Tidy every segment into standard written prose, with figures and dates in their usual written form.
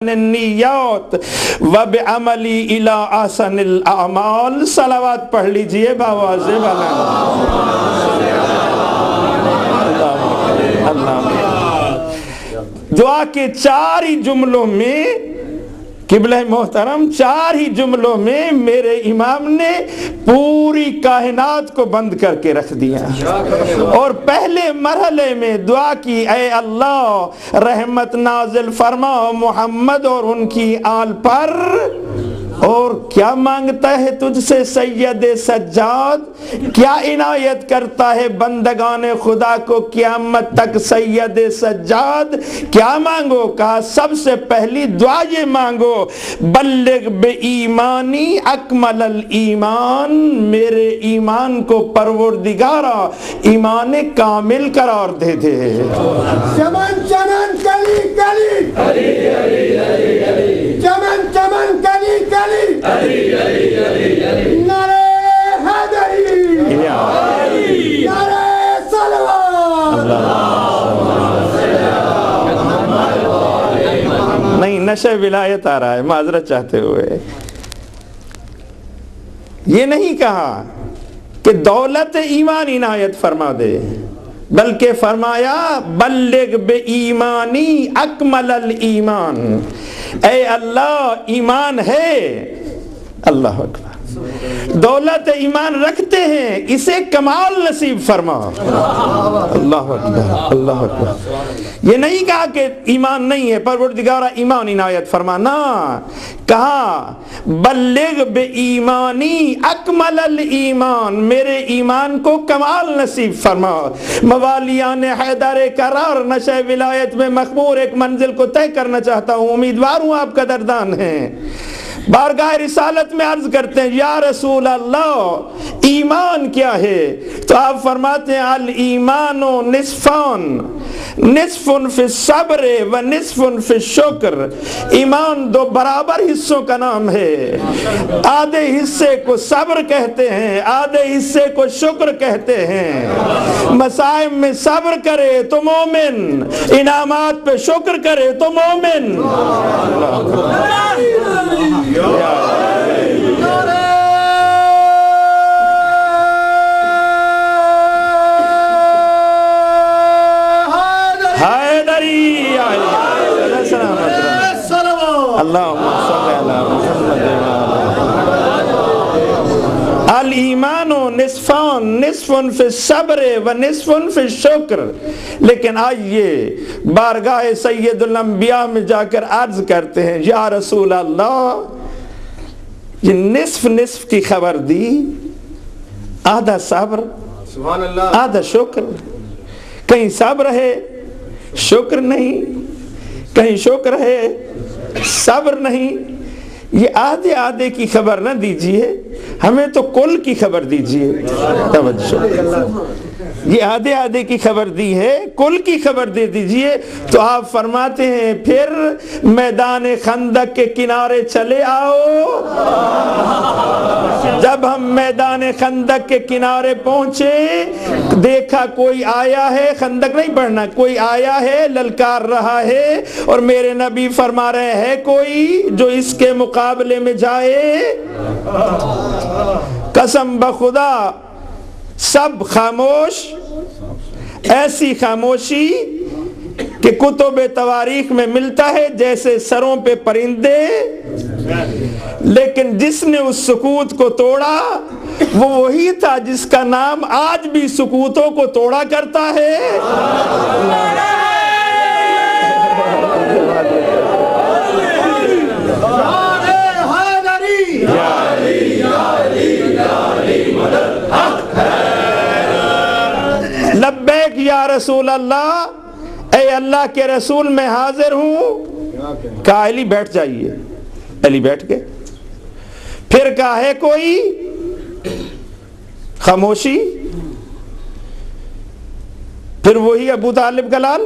نیات و بعملی الی احسن الاعمال. صلوات پڑھ لیجئے باواز بلند. دعا کے چار ہی جملوں میں قبلہ محترم، چار ہی جملوں میں میرے امام نے پوری کائنات کو بند کر کے رکھ دیا. اور پہلے مرحلے میں دعا کی، اے اللہ رحمت نازل فرما محمد اور ان کی آل پر. اور کیا مانگتا ہے تجھ سے سید سجاد؟ کیا عنایت کرتا ہے بندگان خدا کو قیامت تک سید سجاد؟ کیا مانگو؟ کہا سب سے پہلی دعا یہ مانگو، بلغ بے ایمانی اکمل الایمان. میرے ایمان کو پروردگارا ایمان کامل قرار دے دے. چمن چمن کلی کلی علی علی علی علی چمن چمن کلی کلی علی علی علی علی نعرہ حیدری، نعرہ صلوات. نہیں، نشہ ولایت آ رہا ہے، معذرت چاہتے ہوئے. یہ نہیں کہا کہ دولت ایمان عنایت فرما دے، بلکہ فرمایا بلغ بے ایمانی اکمل الایمان. اے اللہ ایمان ہے، اللہ اکبر، دولت ایمان رکھتے ہیں، اسے کمال نصیب فرما. اللہ اکبر، اللہ اکبر. یہ نہیں کہا کہ ایمان نہیں ہے، پروردگارا ایمان عنایت فرما. نہ، کہا بلغ بے ایمانی اکمل الایمان، میرے ایمان کو کمال نصیب فرما. موالیان حیدر کرار نشہ ولایت میں مخمور ایک منزل کو طے کرنا چاہتا ہوں، امیدوار ہوں آپ قدردان ہیں. بارگاہ رسالت میں عرض کرتے ہیں یا رسول اللہ ایمان کیا ہے؟ تو آپ فرماتے ہیں الایمان نصفان، نصف فی الصبر و نصف فی الشکر. ایمان دو برابر حصوں کا نام ہے، آدھے حصے کو صبر کہتے ہیں، آدھے حصے کو شکر کہتے ہیں. مصائب میں صبر کرے تو مومن، انعامات پہ شکر کرے تو مومن. الایمان نصفان، نصف فی الصبر و نصف فی الشکر. لیکن آئیے بارگاہ سید الانبیاء میں جا کر عرض کرتے ہیں یا رسول اللہ یہ نصف نصف کی خبر دی، آدھا صبر آدھا شکر. کہیں صبر ہے شکر نہیں، کہیں شکر ہے صبر نہیں. یہ آدھے آدھے کی خبر نہ دیجئے، ہمیں تو کل کی خبر دیجئے. توجہ، یہ آدھے آدھے کی خبر دی ہے، کل کی خبر دے دیجئے. تو آپ فرماتے ہیں پھر میدان خندق کے کنارے چلے آؤ. جب ہم میدان خندق کے کنارے پہنچے دیکھا کوئی آیا ہے، خندق نہیں پڑھنا، کوئی آیا ہے للکار رہا ہے، اور میرے نبی فرما رہے ہیں کوئی جو اس کے مقابلے میں جائے. قسم بخدا سب خاموش، ایسی خاموشی کہ کتب تواریخ میں ملتا ہے جیسے سروں پہ پرندے. لیکن جس نے اس سکوت کو توڑا وہ وہی تھا جس کا نام آج بھی سکوتوں کو توڑا کرتا ہے. لبیک یا رسول اللہ، اے اللہ کے رسول میں حاضر ہوں. کہا علی بیٹھ جائیے، علی بیٹھ گئے. پھر کہا ہے کوئی، خاموشی. پھر وہی ابو طالب کا لال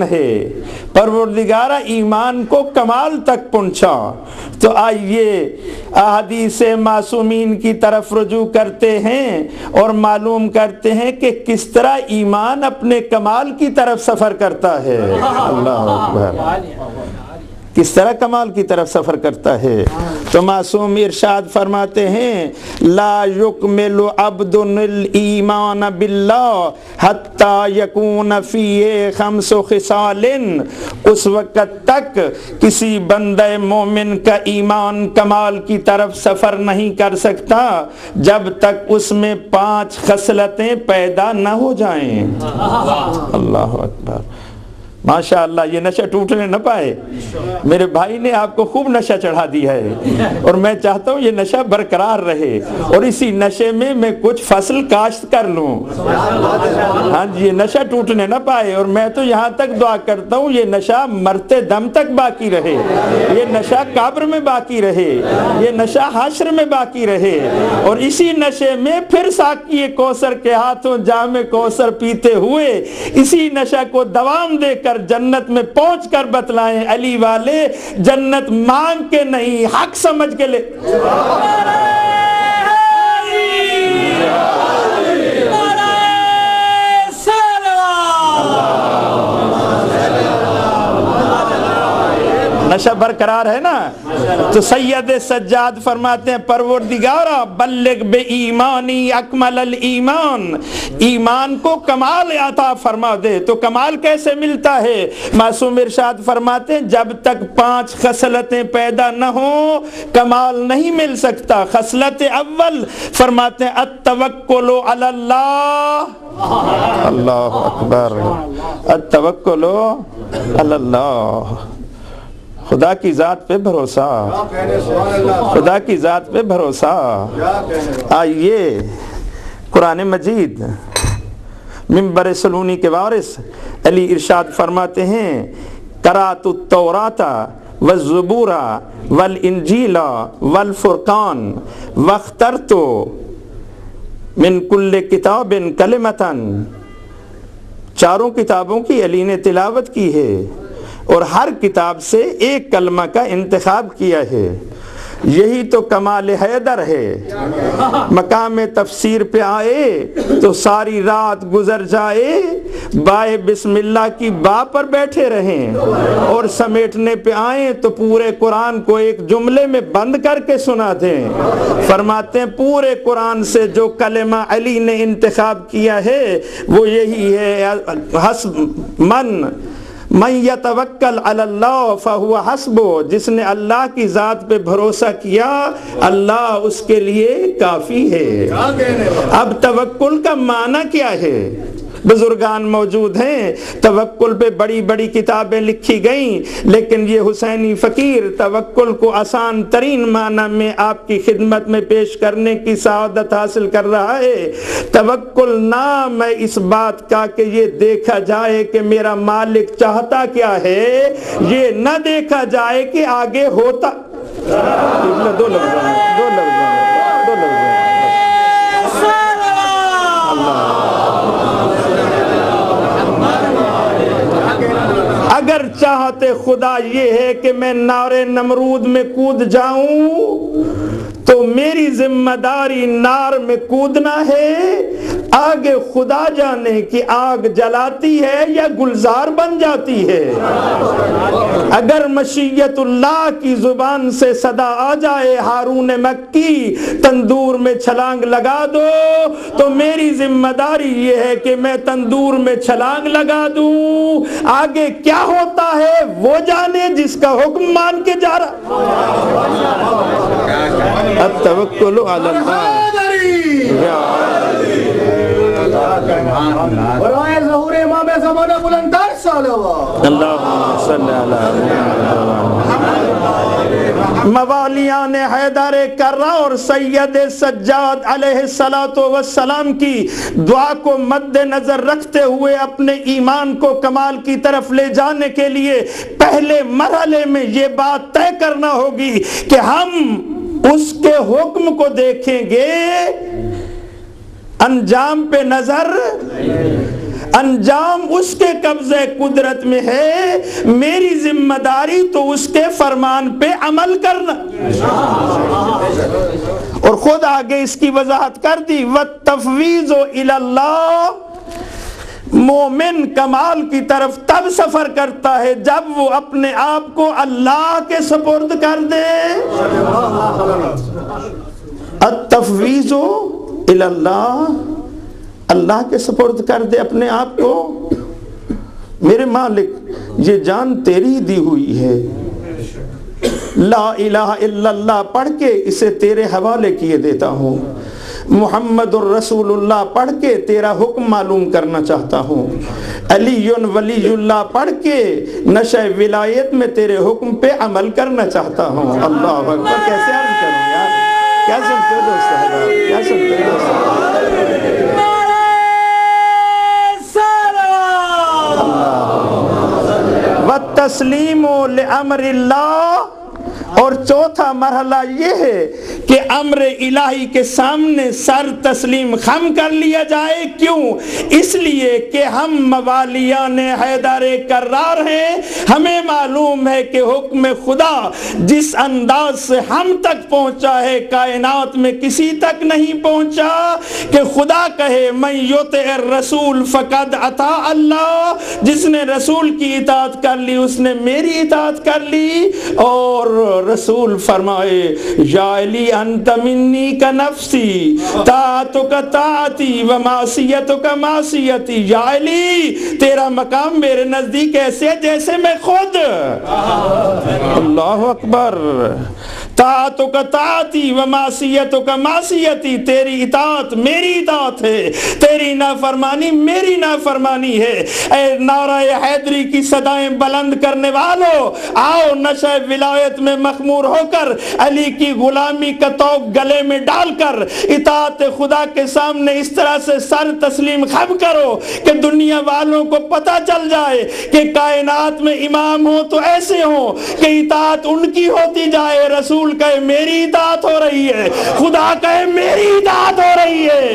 ہے پروردگارہ ایمان کو کمال تک پہنچا۔ تو آئیے احادیث معصومین کی طرف رجوع کرتے ہیں اور معلوم کرتے ہیں کہ کس طرح ایمان اپنے کمال کی طرف سفر کرتا ہے۔ اللہ اکبر، کس طرح کمال کی طرف سفر کرتا ہے۔ تو معصوم ارشاد فرماتے ہیں لا یکمل عبد الایمان باللہ حتی یکون فیہ خمس خصال، اس وقت تک کسی بندہ مومن کا ایمان کمال کی طرف سفر نہیں کر سکتا جب تک اس میں 5 خصلتیں پیدا نہ ہو جائیں۔ اللہ اکبر، ماشاءاللہ، یہ نشہ ٹوٹنے نہ پائے۔ میرے بھائی نے آپ کو خوب نشہ چڑھا دیا ہے اور میں چاہتا ہوں یہ نشہ برقرار رہے اور اسی نشے میں میں کچھ فصل کاشت کر لوں۔ ہاں جی، یہ نشہ ٹوٹنے نہ پائے، اور میں تو یہاں تک دعا کرتا ہوں یہ نشہ مرتے دم تک باقی رہے، یہ نشہ قبر میں باقی رہے، یہ نشہ حشر میں باقی رہے، اور اسی نشے میں پھر ساقی کوثر کے ہاتھوں جام کوثر پیتے ہوئے اسی نشہ کو دوام دے کر جنت میں پہنچ کر بتلائیں علی والے جنت مانگ کے نہیں حق سمجھ کے لے۔ نشہ برقرار ہے نا؟ تو سید سجاد فرماتے ہیں پروردگارا بلغ بے ایمانی اکمل الایمان، ایمان کو کمال عطا فرما دے۔ تو کمال کیسے ملتا ہے؟ معصوم ارشاد فرماتے ہیں جب تک 5 خصلتیں پیدا نہ ہوں کمال نہیں مل سکتا۔ خصلت اول فرماتے ہیں التوکل علی اللہ، اللہ اکبر، التوکل علی اللہ، خدا کی ذات پہ بھروسہ، خدا کی ذات پہ بھروسہ۔ آئیے قرآن مجید منبر سلونی کے وارث علی ارشاد فرماتے ہیں قرأت التوراۃ والزبور والانجیل والفرقان واخترت من کل کتاب کلمۃ، چاروں کتابوں کی علی نے تلاوت کی ہے اور ہر کتاب سے ایک کلمہ کا انتخاب کیا ہے۔ یہی تو کمال حیدر ہے۔ مقام تفسیر پہ آئے تو ساری رات گزر جائے، بائے بسم اللہ کی با پر بیٹھے رہیں، اور سمیٹنے پہ آئیں تو پورے قرآن کو ایک جملے میں بند کر کے سنا دیں۔ فرماتے ہیں پورے قرآن سے جو کلمہ علی نے انتخاب کیا ہے وہ یہی ہے حسب من یتوکل علی اللہ فہو حسبہ، جس نے اللہ کی ذات پہ بھروسہ کیا اللہ اس کے لیے کافی ہے۔ اب توکل کا معنی کیا ہے؟ بزرگان موجود ہیں، توکل پہ بڑی بڑی کتابیں لکھی گئیں، لیکن یہ حسینی فقیر توکل کو آسان ترین معنی میں آپ کی خدمت میں پیش کرنے کی سعادت حاصل کر رہا ہے۔ توکل نام ہے اس بات کا کہ یہ دیکھا جائے کہ میرا مالک چاہتا کیا ہے، یہ نہ دیکھا جائے کہ آگے ہوتا۔ دو لفظ اگر چاہتے خدا یہ ہے کہ میں نار نمرود میں کود جاؤں تو میری ذمہ داری نار میں کودنا ہے، آگے خدا جانے کہ آگ جلاتی ہے یا گلزار بن جاتی ہے۔ اگر مشیت اللہ کی زبان سے صدا آ جائے ہارون مکی تندور میں چھلانگ لگا دو تو میری ذمہ داری یہ ہے کہ میں تندور میں چھلانگ لگا دوں، آگے کیا ہوتا ہے وہ جانے جس کا حکم مان کے جا رہا۔ التوکل علی اللہ، برائے ظہور امام زمانہ بلندر صلوات اللہم صلی اللہ موالیان حیدر کرہ اور سید سجاد علیہ السلام کی دعا کو مد نظر رکھتے ہوئے اپنے ایمان کو کمال کی طرف لے جانے کے لیے پہلے مرحلے میں یہ بات طے کرنا ہوگی کہ ہم اس کے حکم کو دیکھیں گے، انجام پہ نظر۔ انجام اس کے قبضے قدرت میں ہے، میری ذمہ داری تو اس کے فرمان پہ عمل کرنا۔ اور خود آگے اس کی وضاحت کر دی، وَالتَّفْوِيضُ إِلَى اللَّهِ، مومن کمال کی طرف تب سفر کرتا ہے جب وہ اپنے آپ کو اللہ کے سپرد کر دے۔ التفویض الی اللہ، اللہ کے سپرد کر دے اپنے آپ کو۔ میرے مالک یہ جان تیری دی ہوئی ہے، لا الہ الا اللہ پڑھ کے اسے تیرے حوالے کیے دیتا ہوں، محمد الرسول اللہ پڑھ کے تیرا حکم معلوم کرنا چاہتا ہوں، علی ولی اللہ پڑھ کے نشہ ولایت میں تیرے حکم پہ عمل کرنا چاہتا ہوں۔ اللہ اکبر، کیسے عرض کروں یار، کیا سنتے ہو دوست صاحبہ، کیا سنتے ہو دوست صاحبہ؟ وَالتَّسْلِيمُ لِأَمْرِ اللَّهِ، اور چوتھا مرحلہ یہ ہے کہ امر الہی کے سامنے سر تسلیم خم کر لیا جائے۔ کیوں؟ اس لیے کہ ہم موالیان حیدر کرار ہیں، ہمیں معلوم ہے کہ حکم خدا جس انداز سے ہم تک پہنچا ہے کائنات میں کسی تک نہیں پہنچا، کہ خدا کہے من یطع الرسول فقد اطاع اللہ، جس نے رسول کی اطاعت کر لی اس نے میری اطاعت کر لی۔ اور رسول فرمائے یا علی انت منی کا نفسی طاعتک طاعتی و معصیتک معصیتی، یا علی تیرا مقام میرے نزدیک ایسے جیسے میں خود۔ اللہ اکبر، طاعتک طاعتی و معصیتک معصیتی، تیری اطاعت میری اطاعت ہے، تیری نافرمانی میری نافرمانی ہے۔ اے نعرہ حیدری کی صدائیں بلند کرنے والوں، آؤ نشہ ولایت میں مخمور ہو کر علی کی غلامی کا توق گلے میں ڈال کر اطاعت خدا کے سامنے اس طرح سے سر تسلیم خم کرو کہ دنیا والوں کو پتہ چل جائے کہ کائنات میں امام ہو تو ایسے ہوں کہ اطاعت ان کی ہوتی جائے، رسول کہے میری اطاعت ہو رہی ہے، خدا کہے میری اطاعت ہو رہی ہے۔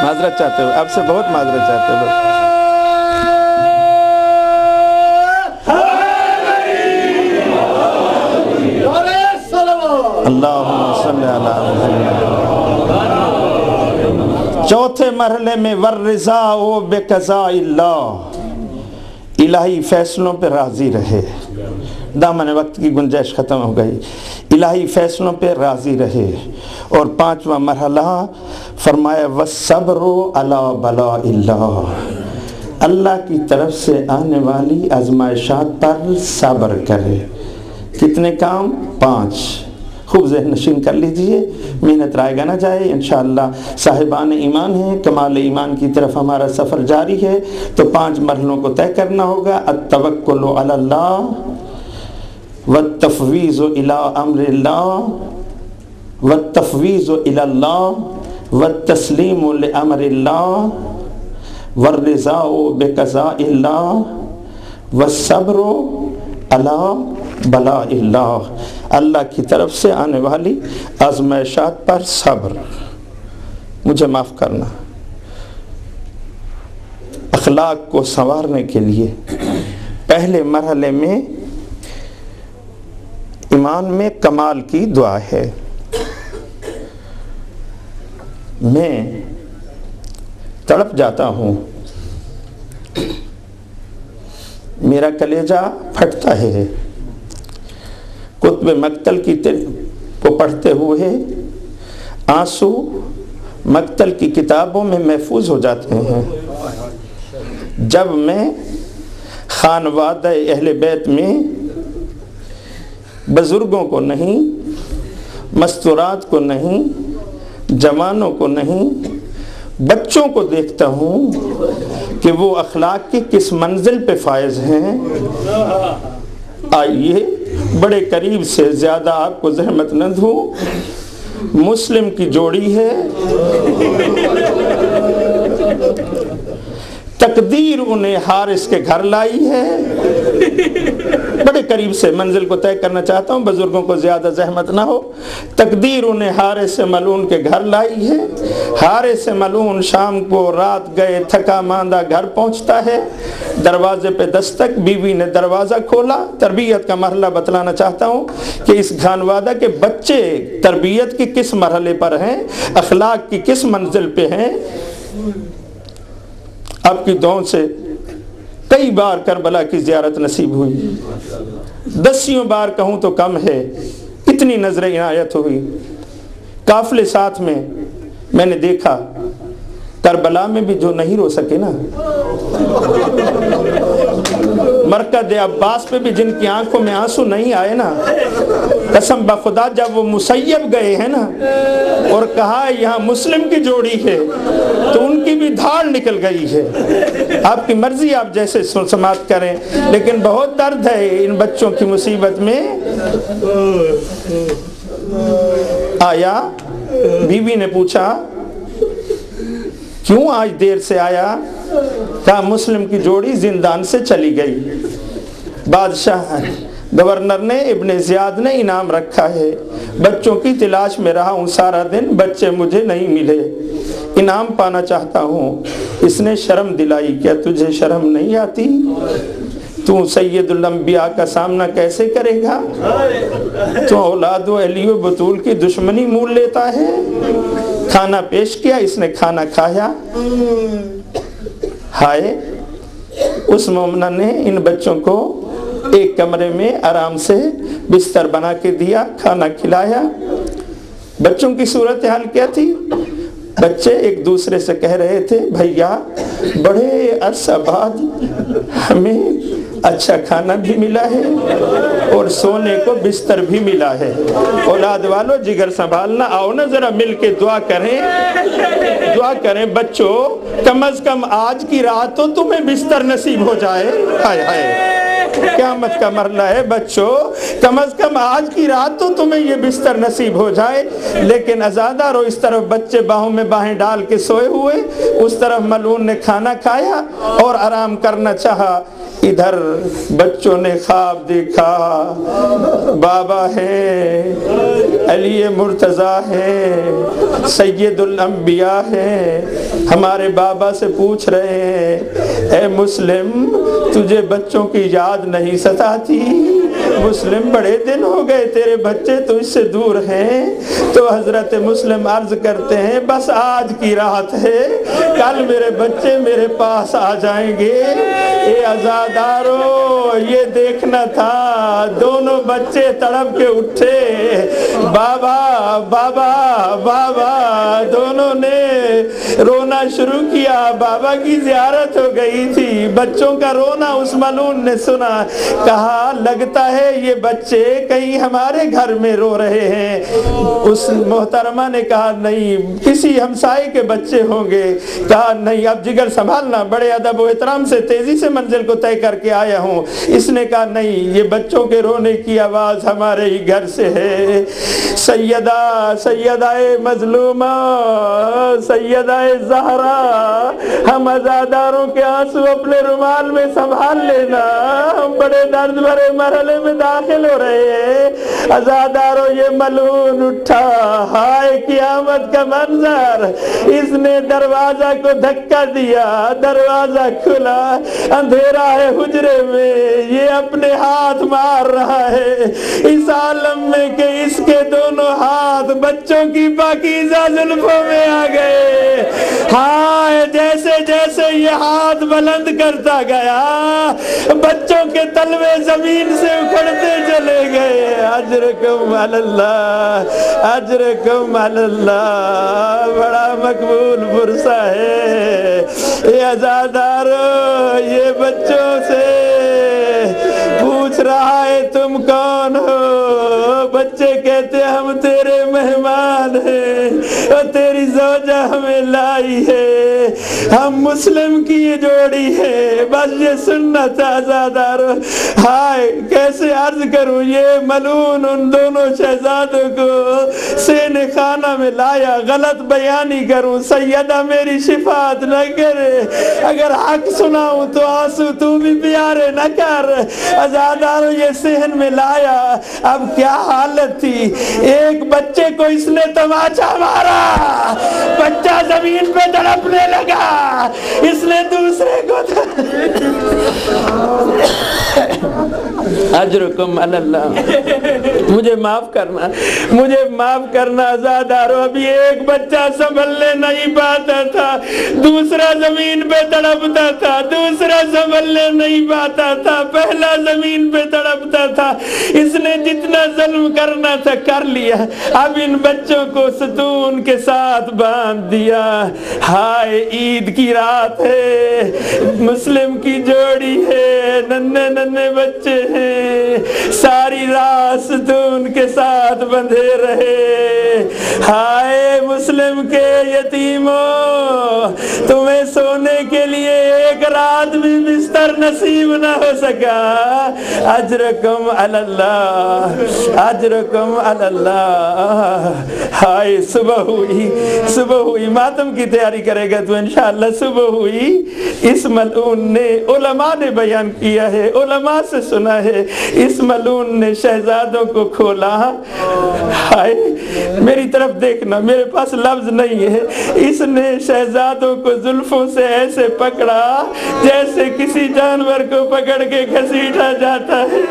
معذرت چاہتے ہو، اب سے بہت معذرت چاہتے ہو۔ اللہم صلی اللہ علیہ وسلم۔ چوتھے مرحلے میں والرضا بقضاء اللہ، الہی فیصلوں پہ راضی رہے۔ دامن وقت کی گنجائش ختم ہو گئی، الہی فیصلوں پہ راضی رہے۔ اور پانچواں مرحلہ فرمایا والصبر علی بلاء اللہ، اللہ کی طرف سے آنے والی آزمائشات پر صبر کرے۔ کتنے کام؟ 5۔ خوب ذہن نشین کر لیجئے، محنت رائے گا نہ جائے۔ انشاءاللہ صاحبان ایمان ہیں، کمال ایمان کی طرف ہمارا سفر جاری ہے، تو 5 مرحلوں کو طے کرنا ہوگا۔ التوکل علی اللہ، والتفویض الی امر اللہ، والتفویض الی اللہ، والتسلیم لامر اللہ، والرضا بقضاء اللہ، والصبر علی بلاء اللہ، اللہ کی طرف سے آنے والی آزمائشات پر صبر۔ مجھے معاف کرنا، اخلاق کو سنوارنے کے لیے پہلے مرحلے میں ایمان میں کمال کی دعا ہے۔ میں تڑپ جاتا ہوں، میرا کلیجہ پھٹتا ہے، کتب مقتل کی کو پڑھتے ہوئے آنسو مقتل کی کتابوں میں محفوظ ہو جاتے ہیں۔ جب میں خانوادہ اہل بیت میں بزرگوں کو نہیں، مستورات کو نہیں، جوانوں کو نہیں، بچوں کو دیکھتا ہوں کہ وہ اخلاق کی کس منزل پہ فائز ہیں، آئیے بڑے قریب سے، زیادہ آپ کو زحمت نہ دوں، مسلم کی جوڑی ہے، تقدیر انہیں حارث کے گھر لائی ہے، بڑے قریب سے منزل کو طے کرنا چاہتا ہوں، بزرگوں کو زیادہ زحمت نہ ہو۔ تقدیر انہیں حارث ملعون کے گھر لائی ہے۔ حارث ملعون شام کو رات گئے تھکا ماندہ گھر پہنچتا ہے، دروازے پہ دستک، بیوی نے دروازہ کھولا۔ تربیت کا مرحلہ بتلانا چاہتا ہوں کہ اس خانوادہ کے بچے تربیت کی کس مرحلے پر ہیں، اخلاق کی کس منزل پہ ہیں۔ آپ کی دعاؤں سے کئی بار کربلا کی زیارت نصیب ہوئی، 10 بار کہوں تو کم ہے، اتنی نظر عنایت ہوئی۔ قافلے ساتھ میں نے دیکھا، کربلا میں بھی جو نہیں رو سکے نا، مرکز عباس پہ بھی جن کی آنکھوں میں آنسو نہیں آئے نا، قسم بخدا جب وہ مسیب گئے ہیں نا اور کہا یہاں مسلم کی جوڑی ہے تو ان کی بھی دھاڑ نکل گئی ہے۔ آپ کی مرضی، آپ جیسے سماعت کریں، لیکن بہت درد ہے ان بچوں کی مصیبت میں۔ آیا، بیوی نے پوچھا کیوں آج دیر سے آیا؟ کہا مسلم کی جوڑی زندان سے چلی گئی، بادشاہ گورنر نے ابن زیاد نے انعام رکھا ہے، بچوں کی تلاش میں رہا ہوں سارا دن، بچے مجھے نہیں ملے، انعام پانا چاہتا ہوں۔ اس نے شرم دلائی، کیا تجھے شرم نہیں آتی؟ تو سید الانبیاء کا سامنا کیسے کرے گا؟ تو اولاد و علی و بطول کی دشمنی مول لیتا ہے۔ کھانا پیش کیا، اس نے کھانا کھایا۔ ہائے، اس مومنہ نے ان بچوں کو ایک کمرے میں آرام سے بستر بنا کے دیا، کھانا کھلایا۔ بچوں کی صورتحال کیا تھی؟ بچے ایک دوسرے سے کہہ رہے تھے بھیا بڑے عرصہ بعد ہمیں اچھا کھانا بھی ملا ہے اور سونے کو بستر بھی ملا ہے۔ اولاد والو جگر سنبھالنا، آؤ نا ذرا مل کے دعا کریں بچوں، کم از کم آج کی رات تو تمہیں بستر نصیب ہو جائے۔ ہائے ہائے، قیامت کا مرحلہ ہے بچوں، کم از کم آج کی رات تو تمہیں یہ بستر نصیب ہو جائے۔ لیکن ازادارو، اس طرف بچے باہوں میں باہیں ڈال کے سوئے ہوئے، اس طرف ملعون نے کھانا کھایا اور آرام کرنا چاہا۔ ادھر بچوں نے خواب دیکھا، بابا ہے، علی مرتضیٰ ہے، سید الانبیاء ہے، ہمارے بابا سے پوچھ رہے ہیں اے مسلم تجھے بچوں کی یاد نہیں ستاتی؟ مسلم بڑے دن ہو گئے تیرے بچے تو اس سے دور ہیں۔ تو حضرت مسلم عرض کرتے ہیں بس آج کی رات ہے، کل میرے بچے میرے پاس آ جائیں گے۔ اے عزادارو، یہ دیکھنا تھا، دونوں بچے تڑپ کے اٹھے، بابا بابا بابا، دونوں نے رونا شروع کیا۔ بابا کی زیارت ہو گئی تھی، بچوں کا رونا اس ملعون نے سنا، کہا لگتا ہے یہ بچے کہیں ہمارے گھر میں رو رہے ہیں۔ اس محترمہ نے کہا نہیں، کسی ہمسائے کے بچے ہوں گے۔ کہا نہیں، اب جگر سنبھالنا، بڑے ادب و احترام سے تیزی سے منزل کو طے کر کے آیا ہوں۔ اس نے کہا نہیں، یہ بچوں کے رونے کی آواز ہمارے ہی گھر سے ہے۔ سیدہ مظلومہ، سیدہ زہرا، ہم عزاداروں کے آنسو اپنے رومال میں سنبھال لینا، ہم بڑے درد بھرے مرحلے میں داخل ہو رہے ہیں۔ عزاداروں، یہ ملعون اٹھا، ہائے قیامت کا منظر، اس نے دروازہ کو دھکا دیا، دروازہ کھلا، اندھیرا ہے حجرے میں، یہ اپنے ہاتھ مار رہا ہے اس عالم میں کہ اس کے دونوں ہاتھ بچوں کی پاکیزہ زلفوں میں آ گئے۔ ہائے، جیسے جیسے یہ ہاتھ بلند کرتا گیا بچوں کے تلوے زمین سے اکھڑتے چلے گئے۔ اجرکم علی اللہ، اجرکم علی اللہ، بڑا مقبول فرصہ ہے۔ یہ عزادارو، یہ بچوں سے پوچھ رہا ہے تم کون ہو؟ بچے کہتے ہم تیرے مہمان مہمان ہیں اور تیری زوجہ ہمیں لائی ہے، ہم مسلم کی یہ جوڑی ہے، بس یہ سننا تھا عزادارو۔ ہائے کیسے عرض کروں، یہ ملعون ان دونوں شہزادوں کو سین خانہ میں لایا، غلط بیانی کروں سیدہ میری شفاعت نہ کرے، اگر حق سناؤں تو آنسو تو بھی پیارے نہ کر۔ عزادارو یہ صحن میں لایا، اب کیا حالت تھی، ایک بچے کو اس نے تماچا مارا، بچہ زمین پہ تڑپنے لگا، اس نے دوسرے کو اجرکم علی اللہ، مجھے معاف کرنا، مجھے معاف کرنا عزادارو، ابھی ایک بچہ سنبھلنے نہیں پاتا تھا، دوسرا زمین پہ تڑپتا تھا، دوسرا سنبھلنے نہیں پاتا تھا، پہلا زمین پہ تڑپتا تھا، اس نے جتنا ظلم کرنا تھا کر لیا، اب ان بچوں کو ستون کے ساتھ باندھ دیا۔ ہائے عید کی رات ہے، مسلم کی جوڑی ہے، ننھے ننھے بچے ہیں، ساری رات ستون کے ساتھ بندھے رہے۔ ہائے مسلم کے یتیموں، تمہیں سونے کے لیے ایک رات بھی بستر نصیب نہ ہو سکا، اجرکم علی اللہ، اجرکم علی اللہ۔ ہائے صبح ہوئی ماتم کی تیاری کرے گا تو انشاءاللہ، صبح ہوئی، اس ملعون نے، علماء نے بیان کیا ہے، علماء سے سنا ہے، اس ملعون نے شہزادوں کو کھولا۔ ہائے میری طرف دیکھنا، میرے پاس لفظ نہیں ہے، اس نے شہزادوں کو زلفوں سے ایسے پکڑا جیسے کسی جانور کو پکڑ کے گھسیٹا جاتا ہے،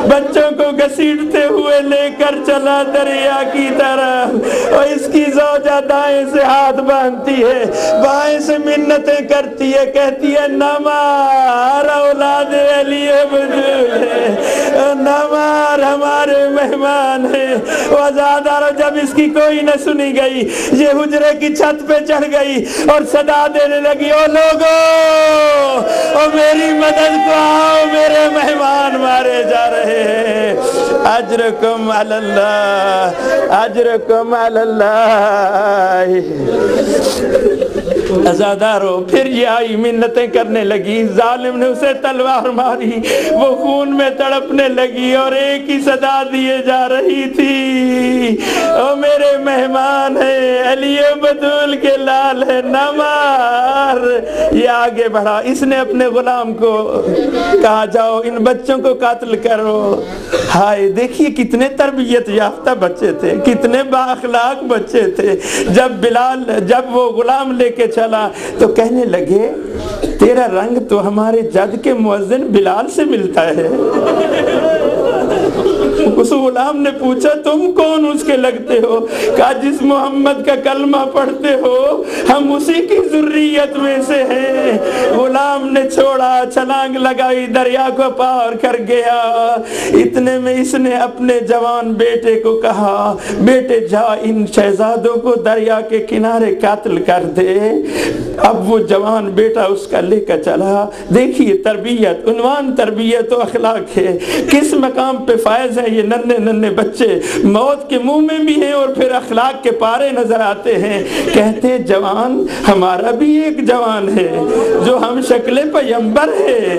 بچوں کو گھسیٹتے ہوئے لے کر چلا دریا کی طرف، اور اس کی زوجہ دائیں سے ہاتھ باندھتی ہے، بائیں سے منتیں کرتی ہے، کہتی ہے نمار اولاد علی عبدال ہے، نمار ہمارے مہمان ہیں۔ وزادارو جب اس کی کوئی نہ سنی گئی، یہ حجرے کی چھت پہ چڑھ گئی اور صدا دینے لگی، او لوگو، او میری مدد کو آؤ، میرے مہمان مارے جا رہے ہیں۔ اجرکم علی اللہ، اجرکم علی اللہ۔ عزادارو پھر یہ آئی، منتیں کرنے لگی، ظالم نے اسے تلوار ماری، وہ خون میں تڑپنے لگی اور ایک ہی صدا دیے جا رہی تھی، او میرے مہمان ہیں، علی عبدال کے لال ہے، نمار۔ یہ آگے بڑھا، اس نے اپنے غلام کو کہا جاؤ ان بچوں کو قتل کرو۔ ہائے دیکھیے کتنے تربیت یافتہ بچے تھے، کتنے با اخلاق بچے تھے۔ جب وہ غلام لے کے چلا تو کہنے لگے تیرا رنگ تو ہمارے جد کے مؤذن بلال سے ملتا ہے۔ اس غلام نے پوچھا تم کون اس کے لگتے ہو؟ کہا جس محمد کا کلمہ پڑھتے ہو ہم اسی کی ذریت میں سے ہیں۔ غلام نے چھوڑا، چھلانگ لگائی، دریا کو پار کر گیا۔ اتنے میں اس نے اپنے جوان بیٹے کو کہا بیٹے جا ان شہزادوں کو دریا کے کنارے قتل کر دے۔ اب وہ جوان بیٹا اس کا لے کر چلا۔ دیکھیے تربیت، عنوان تربیت و اخلاق ہے، کس مقام پہ فائز ہے یہ ننھے ننھے بچے، موت کے منہ میں بھی ہیں اور پھر اخلاق کے پارے نظر آتے ہیں۔ کہتے جوان ہمارا بھی ایک جوان ہے جو ہم شکل پیمبر ہے،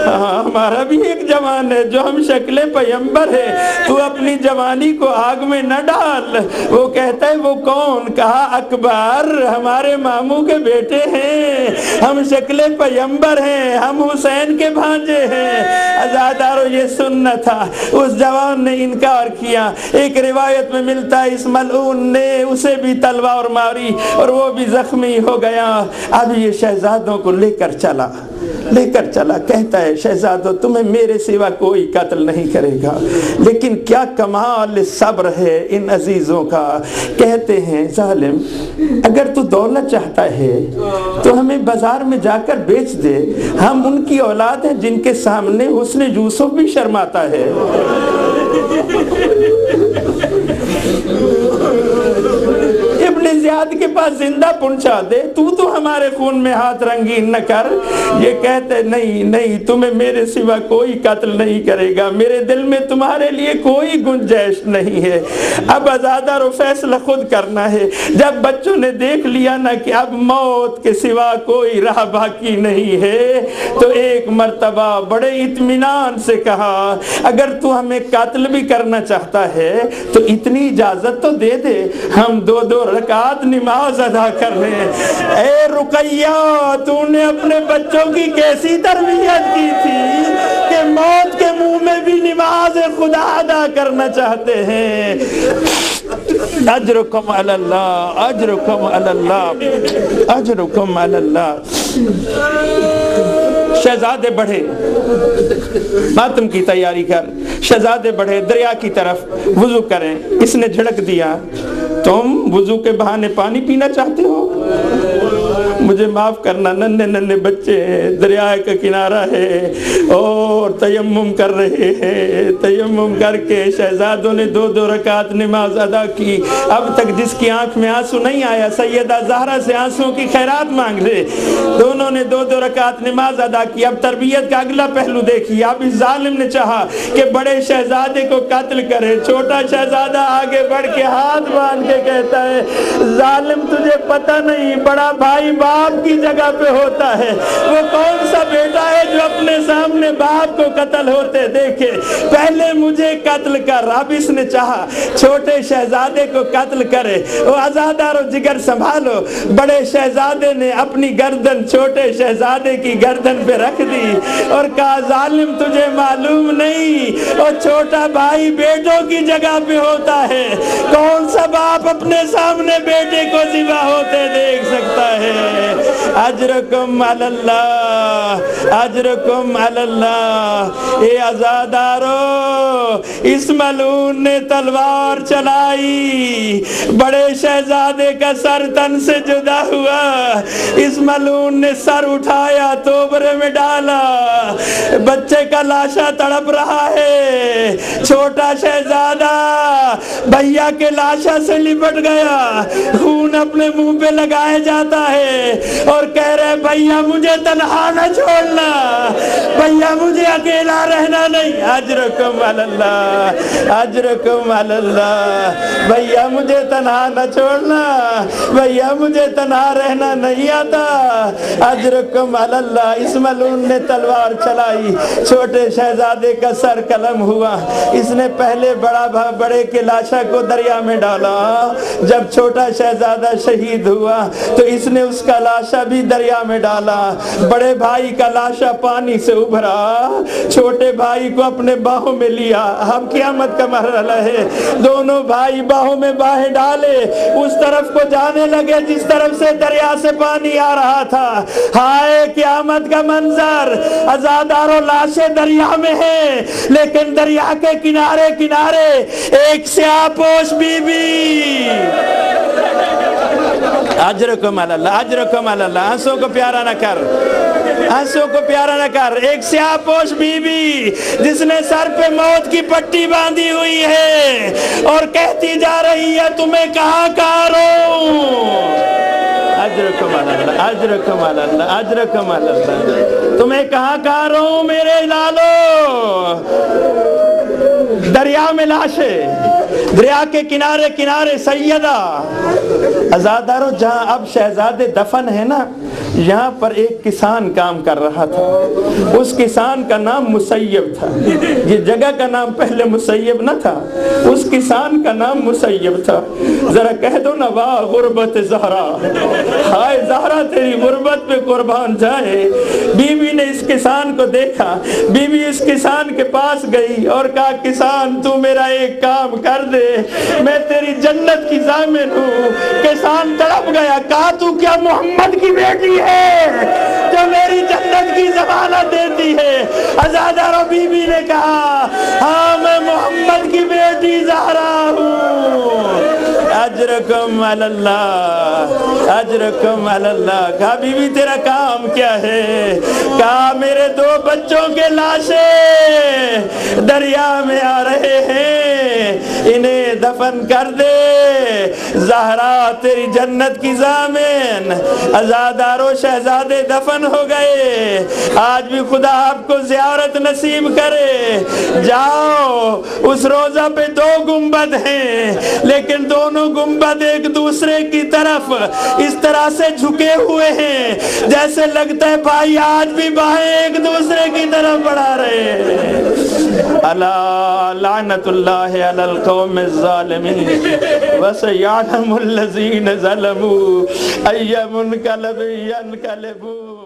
ہمارا بھی ایک جوان ہے جو ہم شکل پیمبر ہے، تو اپنی جوانی کو آگ میں نہ ڈال۔ وہ کہتا ہے وہ کون؟ کہا اکبر ہمارے ماموں کے بیٹے ہیں، ہم شکل پیمبر ہیں، ہم حسین کے بھانجے ہیں۔ عزادارو یہ سننا تھا، اس جوان نے انکار کیا۔ ایک روایت میں ملتا ہے اس ملعون نے اسے بھی تلوار ماری اور وہ بھی زخمی ہو گیا۔ اب یہ شہزادوں کو لے کر چلا، کہتا ہے شہزادوں تمہیں میرے سوا کوئی قتل نہیں کرے گا، لیکن کیا کمال صبر ہے ان عزیزوں کا۔ کہتے ہیں ظالم اگر تو دولت چاہتا ہے تو ہمیں بازار میں جا کر بیچ دے، ہم ان کی اولاد ہیں جن کے سامنے حسن یوسف بھی شرماتا ہے۔ ابن زیاد کے پاس زندہ پہنچا دے، تو تو ہمارے خون میں ہاتھ رنگین نہ کر۔ یہ کہتے نہیں نہیں تمہیں میرے سوا کوئی قتل نہیں کرے گا، میرے دل میں تمہارے لیے کوئی گنجائش نہیں ہے، اب آزادہ رو فیصلہ خود کرنا ہے۔ جب بچوں نے دیکھ لیا نا کہ اب موت کے سوا کوئی راہ باقی نہیں ہے تو ایک مرتبہ بڑے اطمینان سے کہا اگر تو ہمیں قتل بھی کرنا چاہتا ہے تو اتنی اجازت تو دے دے، ہم 2 رکعت نماز ادا کر رہے ہیں۔ اے رقیہ تو نے اپنے بچوں کی کیسی تربیت کی تھی کہ موت کے منہ میں بھی نماز خدا ادا کرنا چاہتے ہیں۔ اجرکم علی اللہ، اجرکم علی اللہ، اجرکم علی اللہ۔ شہزادے بڑھے، ماتم کی تیاری کر، شہزادے بڑھے دریا کی طرف، وضو کریں۔ اس نے جھڑک دیا تم وضو کے بہانے پانی پینا چاہتے ہو؟ مجھے معاف کرنا، ننھے ننھے بچے ہیں، دریا کا کنارہ ہے اور تیمم کر رہے ہیں۔ تیمم کر کے شہزادوں نے 2 رکعت نماز ادا کی۔ اب تک جس کی آنکھ میں آنسو نہیں آیا سیدہ زہرا سے آنسوں کی خیرات مانگ لے۔ دونوں نے 2 رکعت نماز ادا کی۔ اب تربیت کا اگلا پہلو دیکھیے۔ اب اس ظالم نے چاہا کہ بڑے شہزادے کو قتل کرے۔ چھوٹا شہزادہ آگے بڑھ کے ہاتھ باندھ کے کہتا ہے ظالم تجھے پتہ نہیں بڑا بھائی باپ کی جگہ پہ ہوتا ہے، وہ کون سا بیٹا ہے جو اپنے سامنے باپ کو قتل ہوتے دیکھے، پہلے مجھے قتل کر۔ اب اس نے چاہا چھوٹے شہزادے کو قتل کرے۔ وہ آزادار و جگر سنبھالو۔ بڑے شہزادے نے اپنی گردن چھوٹے شہزادے کی گردن پہ رکھ دی اور کہا ظالم تجھے معلوم نہیں اور چھوٹا بھائی بیٹوں کی جگہ پہ ہوتا ہے، کون سا باپ اپنے سامنے بیٹے کو ذبح ہوتے دیکھ سکتا ہے۔ اجرکم علی اللہ، اجرکم علی اللہ۔ اے آزادارو، اس ملعون نے تلوار چلائی، بڑے شہزادے کا سر تن سے جدا ہوا۔ اس ملعون نے سر اٹھایا توبرے میں ڈالا، بچے کا لاشا تڑپ رہا ہے۔ چھوٹا شہزادہ بھیا کے لاشا سے لپٹ گیا، خون اپنے منہ پہ لگائے جاتا ہے اور کہہ رہے بھیا مجھے تنہا نہ چھوڑنا، بھیا مجھے اکیلا رہنا نہیں۔ اجرکم علی اللہ، اجرکم علی اللہ۔ بھیا مجھے تنہا نہ چھوڑنا، بھیا مجھے تنہا رہنا نہیں آتا۔ اجرکم علی اللہ۔ اس ملعون نے تلوار چلائی، چھوٹے شہزادے کا سر قلم ہوا۔ اس نے پہلے بڑے کے لاشا کو دریا میں ڈالا، جب چھوٹا شہزادہ شہید ہوا تو اس نے اس کا لاشا بھی دریا میں ڈالا۔ بڑے بھائی کا لاشا پانی سے ابھرا، چھوٹے بھائی کو اپنے باہوں میں لیا۔ اب قیامت کا مرحلہ ہے، دونوں بھائی باہوں میں باہیں ڈالے اس طرف کو جانے لگے جس طرف سے دریا سے پانی آ رہا تھا۔ ہائے قیامت کا منظر، آزاداروں لاشیں دریا میں ہیں لیکن دریا کے کنارے کنارے ایک سیاہ پوش بی بی۔ اجرکم علی اللہ، اجرکم علی اللہ۔ آنسوں کو پیارا نہ کر، آنسوں کو پیارا نہ کر۔ ایک سیاہ پوش بی بی جس نے سر پہ موت کی پٹی باندھی ہوئی ہے اور کہتی جا رہی ہے تمہیں کہاں کاروں۔ اجرکم علی اللہ، اجرکم علی اللہ، اجرکم علی اللہ۔ تمہیں کہاں کاروں میرے لالو۔ دریا میں لاشیں، دریا کے کنارے کنارے سیدہ آزادارو۔ جہاں اب شہزادے دفن ہے نا، یہاں پر ایک کسان کام کر رہا تھا، اس کسان کا نام مسیب تھا۔ یہ جگہ کا نام پہلے مسیب نہ تھا، اس کسان کا نام مسیب تھا۔ ذرا کہہ دو نا واہ غربت زہرا، ہائے زہرا تیری غربت پہ قربان جائے۔ بی بی نے اس کسان کو دیکھا، بی بی اس کسان کے پاس گئی اور کہا کسان تو میرا ایک کام کر دے، میں تیری جنت کی ضامن ہوں۔ کسان تڑپ گیا، کہا تو کیا محمد کی بیٹی ہے جو میری جنت کی ضمانت دیتی ہے؟ آزادارو بی بی نے کہا ہاں میں محمد کی بیٹی زہرا ہوں۔ اجرکم علی اللہ، اجرکم علی اللہ۔ کہا بی بی تیرا کام کیا ہے؟ کہا میرے 2 بچوں کے لاشیں دریا میں آ رہے ہیں، انہیں دفن کر دے۔ زہرا تیری جنت کی ضامن، عزادار و شہزادے دفن ہو گئے، آج بھی خدا آپ کو زیارت نصیب کرے۔ جاؤ، اس روضہ پہ 2 گنبد ہیں، لیکن دونوں گنبد ایک دوسرے کی طرف اس طرح سے جھکے ہوئے ہیں جیسے لگتا ہے بھائی آج بھی باہیں ایک دوسرے کی طرف بڑھا رہے ہیں۔ الا لعنت اللہ علی القوم الظالمین وسیعلم الذین ظلموا ای منقلب ینقلبون۔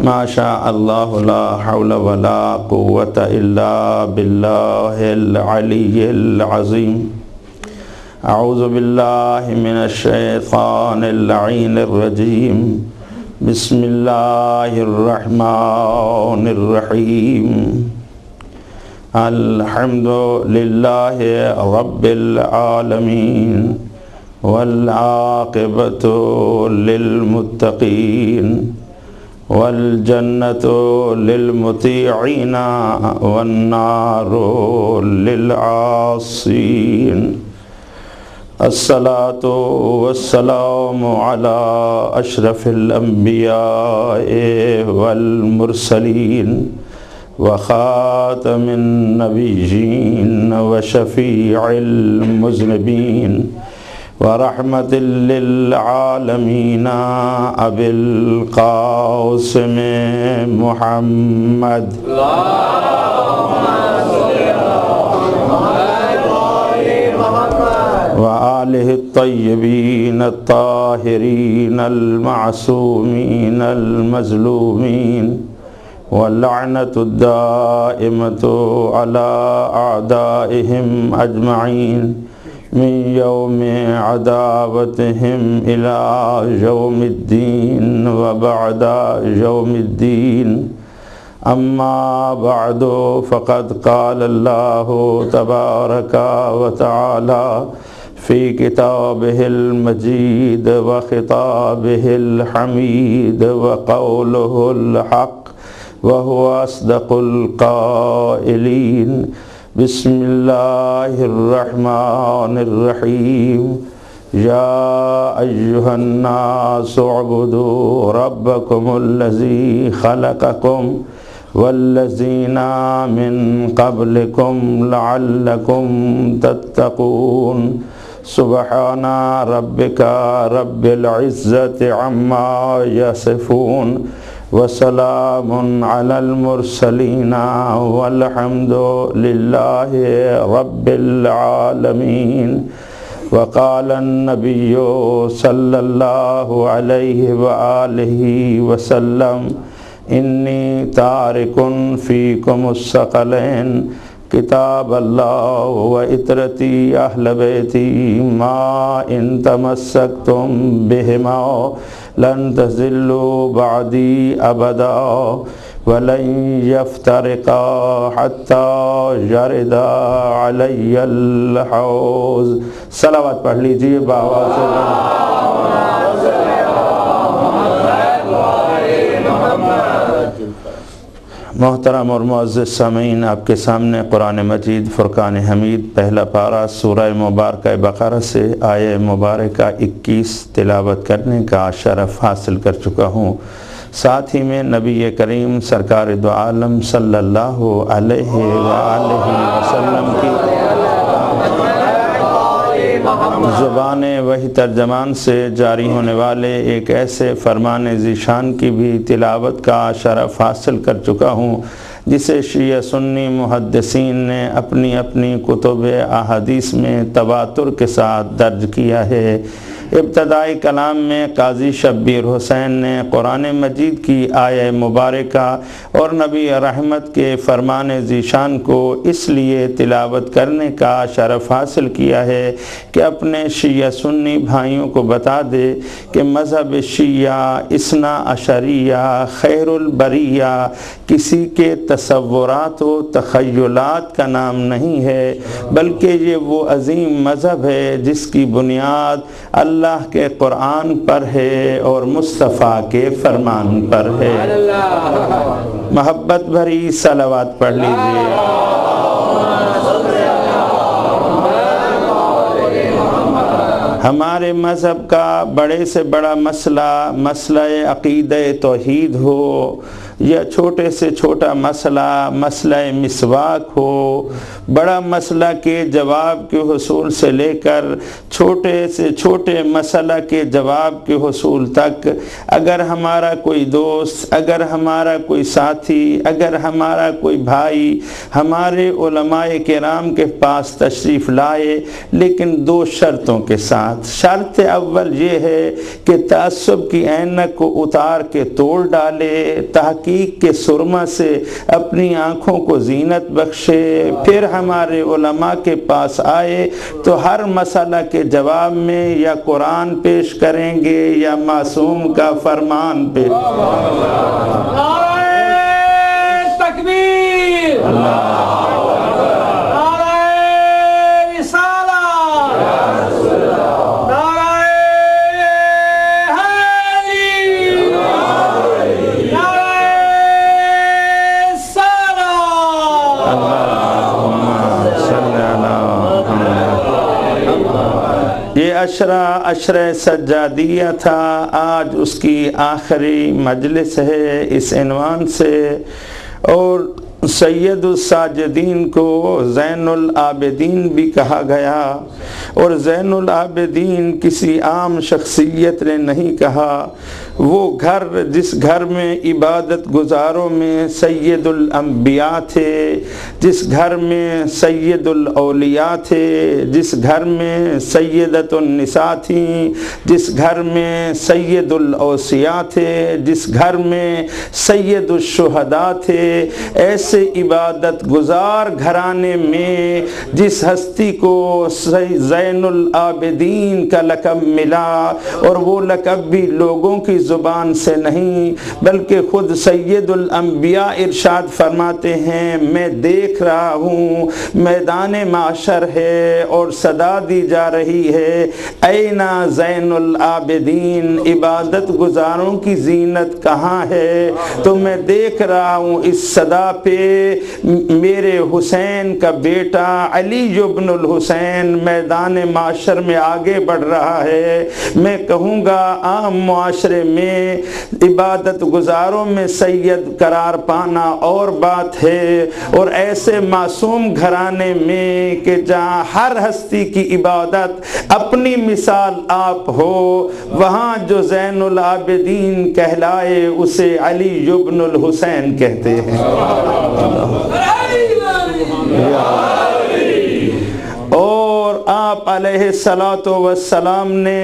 ما شاء اللہ لا حول ولا قوة الا باللہ العلی العظیم۔ اعوذ باللہ من الشیطان اللعین الرجیم، بسم اللہ الرحمن الرحیم۔ الحمد للہ رب العالمین والعاقبۃ للمتقین والجنۃ للمطیعین والنار للعاصین۔ الصلاة والسلام على اشرف الانبیاء والمرسلین وخاتم النبیین وشفیع المذنبین ورحمت للعالمین ابی القاسم محمد وآلہ الطیبین الطاہرین المعصومین المظلومین واللعنۃ الدائمۃ علی اعدائہم اجمعین من یوم عداوتہم الی یوم الدین وبعد یوم الدین۔ اما بعد فقد قال اللہ تبارک و تعالی فی کتابہ المجید وخطابہ الحمید وقولہ الحق وہو اصدق القائلین۔ بسم اللہ الرحمن الرحیم۔ یا ایہا الناس اعبدوا ربکم الذی خلقکم والذین من قبلکم لعلکم تتقون۔ سبحان ربک رب العزت عما یصفون وسلام علی المرسلین والحمد للہ رب العالمین۔ وقال النبی صلی اللہ علیہ وآلہ وسلم انی تارک فیکم الثقلین کتاب اللہ و اطرتی اہل بیتی ما ان تمسکتم بہما لن تضلوا بعدی ابدا ولن یفترقا حتی یرد علی الحوض۔ صلوات پڑھ لیجئے بآواز محترم اور معزز سامعین، آپ کے سامنے قرآن مجید فرقان حمید پہلا پارہ سورہ مبارکہ بقرہ سے آیہ مبارکہ 21 تلاوت کرنے کا شرف حاصل کر چکا ہوں۔ ساتھ ہی میں نبی کریم سرکار دو عالم صلی اللہ علیہ وآلہ وسلم کی زبان وحی ترجمان سے جاری ہونے والے ایک ایسے فرمان ذیشان کی بھی تلاوت کا شرف حاصل کر چکا ہوں جسے شیعہ سنی محدثین نے اپنی اپنی کتب احادیث میں تواتر کے ساتھ درج کیا ہے۔ ابتدائی کلام میں قاضی شبیر حسین نے قرآن مجید کی آیہ مبارکہ اور نبی رحمت کے فرمان ذیشان کو اس لیے تلاوت کرنے کا شرف حاصل کیا ہے کہ اپنے شیعہ سنی بھائیوں کو بتا دے کہ مذہب شیعہ اثنا عشریہ خیر البریہ کسی کے تصورات و تخیلات کا نام نہیں ہے، بلکہ یہ وہ عظیم مذہب ہے جس کی بنیاد اللہ کے قرآن پر ہے اور مصطفیٰ کے فرمان پر ہے۔ محبت بھری صلوات پڑھ لیجئے۔ ہمارے مذہب کا بڑے سے بڑا مسئلہ مسئلہ عقیدہ توحید ہو یا چھوٹے سے چھوٹا مسئلہ مسواک ہو، بڑا مسئلہ کے جواب کے حصول سے لے کر چھوٹے سے چھوٹے مسئلہ کے جواب کے حصول تک، اگر ہمارا کوئی دوست، اگر ہمارا کوئی ساتھی، اگر ہمارا کوئی بھائی ہمارے علماء کرام کے پاس تشریف لائے، لیکن دو شرطوں کے ساتھ۔ شرط اول یہ ہے کہ تعصب کی عینک کو اتار کے توڑ ڈالے، تحقیق کے سرما سے اپنی آنکھوں کو زینت بخشے، پھر ہمارے علماء کے پاس آئے تو ہر مسئلہ کے جواب میں یا قرآن پیش کریں گے یا معصوم کا فرمان پیش کریں گے۔ نعرہ تکبیر، یہ عشرہ سجادیہ تھا، آج اس کی آخری مجلس ہے اس عنوان سے، اور سید الساجدین کو زین العابدین بھی کہا گیا، اور زین العابدین کسی عام شخصیت نے نہیں کہا، وہ گھر جس گھر میں عبادت گزاروں میں سید الانبیاء تھے، جس گھر میں سید الاولیاء تھے، جس گھر میں سیدۃ النساء تھیں، جس گھر میں سید الاوصیاء تھے، جس گھر میں سید الشہداء تھے، ایسے عبادت گزار گھرانے میں جس ہستی کو زین العابدین کا لقب ملا، اور وہ لقب بھی لوگوں کی زبان سے نہیں بلکہ خود سید الانبیاء ارشاد فرماتے ہیں، میں دیکھ رہا ہوں میدان معاشر ہے اور صدا دی جا رہی ہے، اینا زین العابدین، عبادت گزاروں کی زینت کہاں ہے؟ تو میں دیکھ رہا ہوں اس صدا پہ میرے حسین کا بیٹا علی ابن الحسین میدان معاشر میں آگے بڑھ رہا ہے۔ میں کہوں گا عام معاشرے میں عبادت گزاروں میں سید قرار پانا اور بات ہے، اور ایسے معصوم گھرانے میں کہ جہاں ہر ہستی کی عبادت اپنی مثال آپ ہو، وہاں جو زین العابدین کہلائے اسے علی ابن الحسین کہتے ہیں۔ اور آپ علیہ السلام نے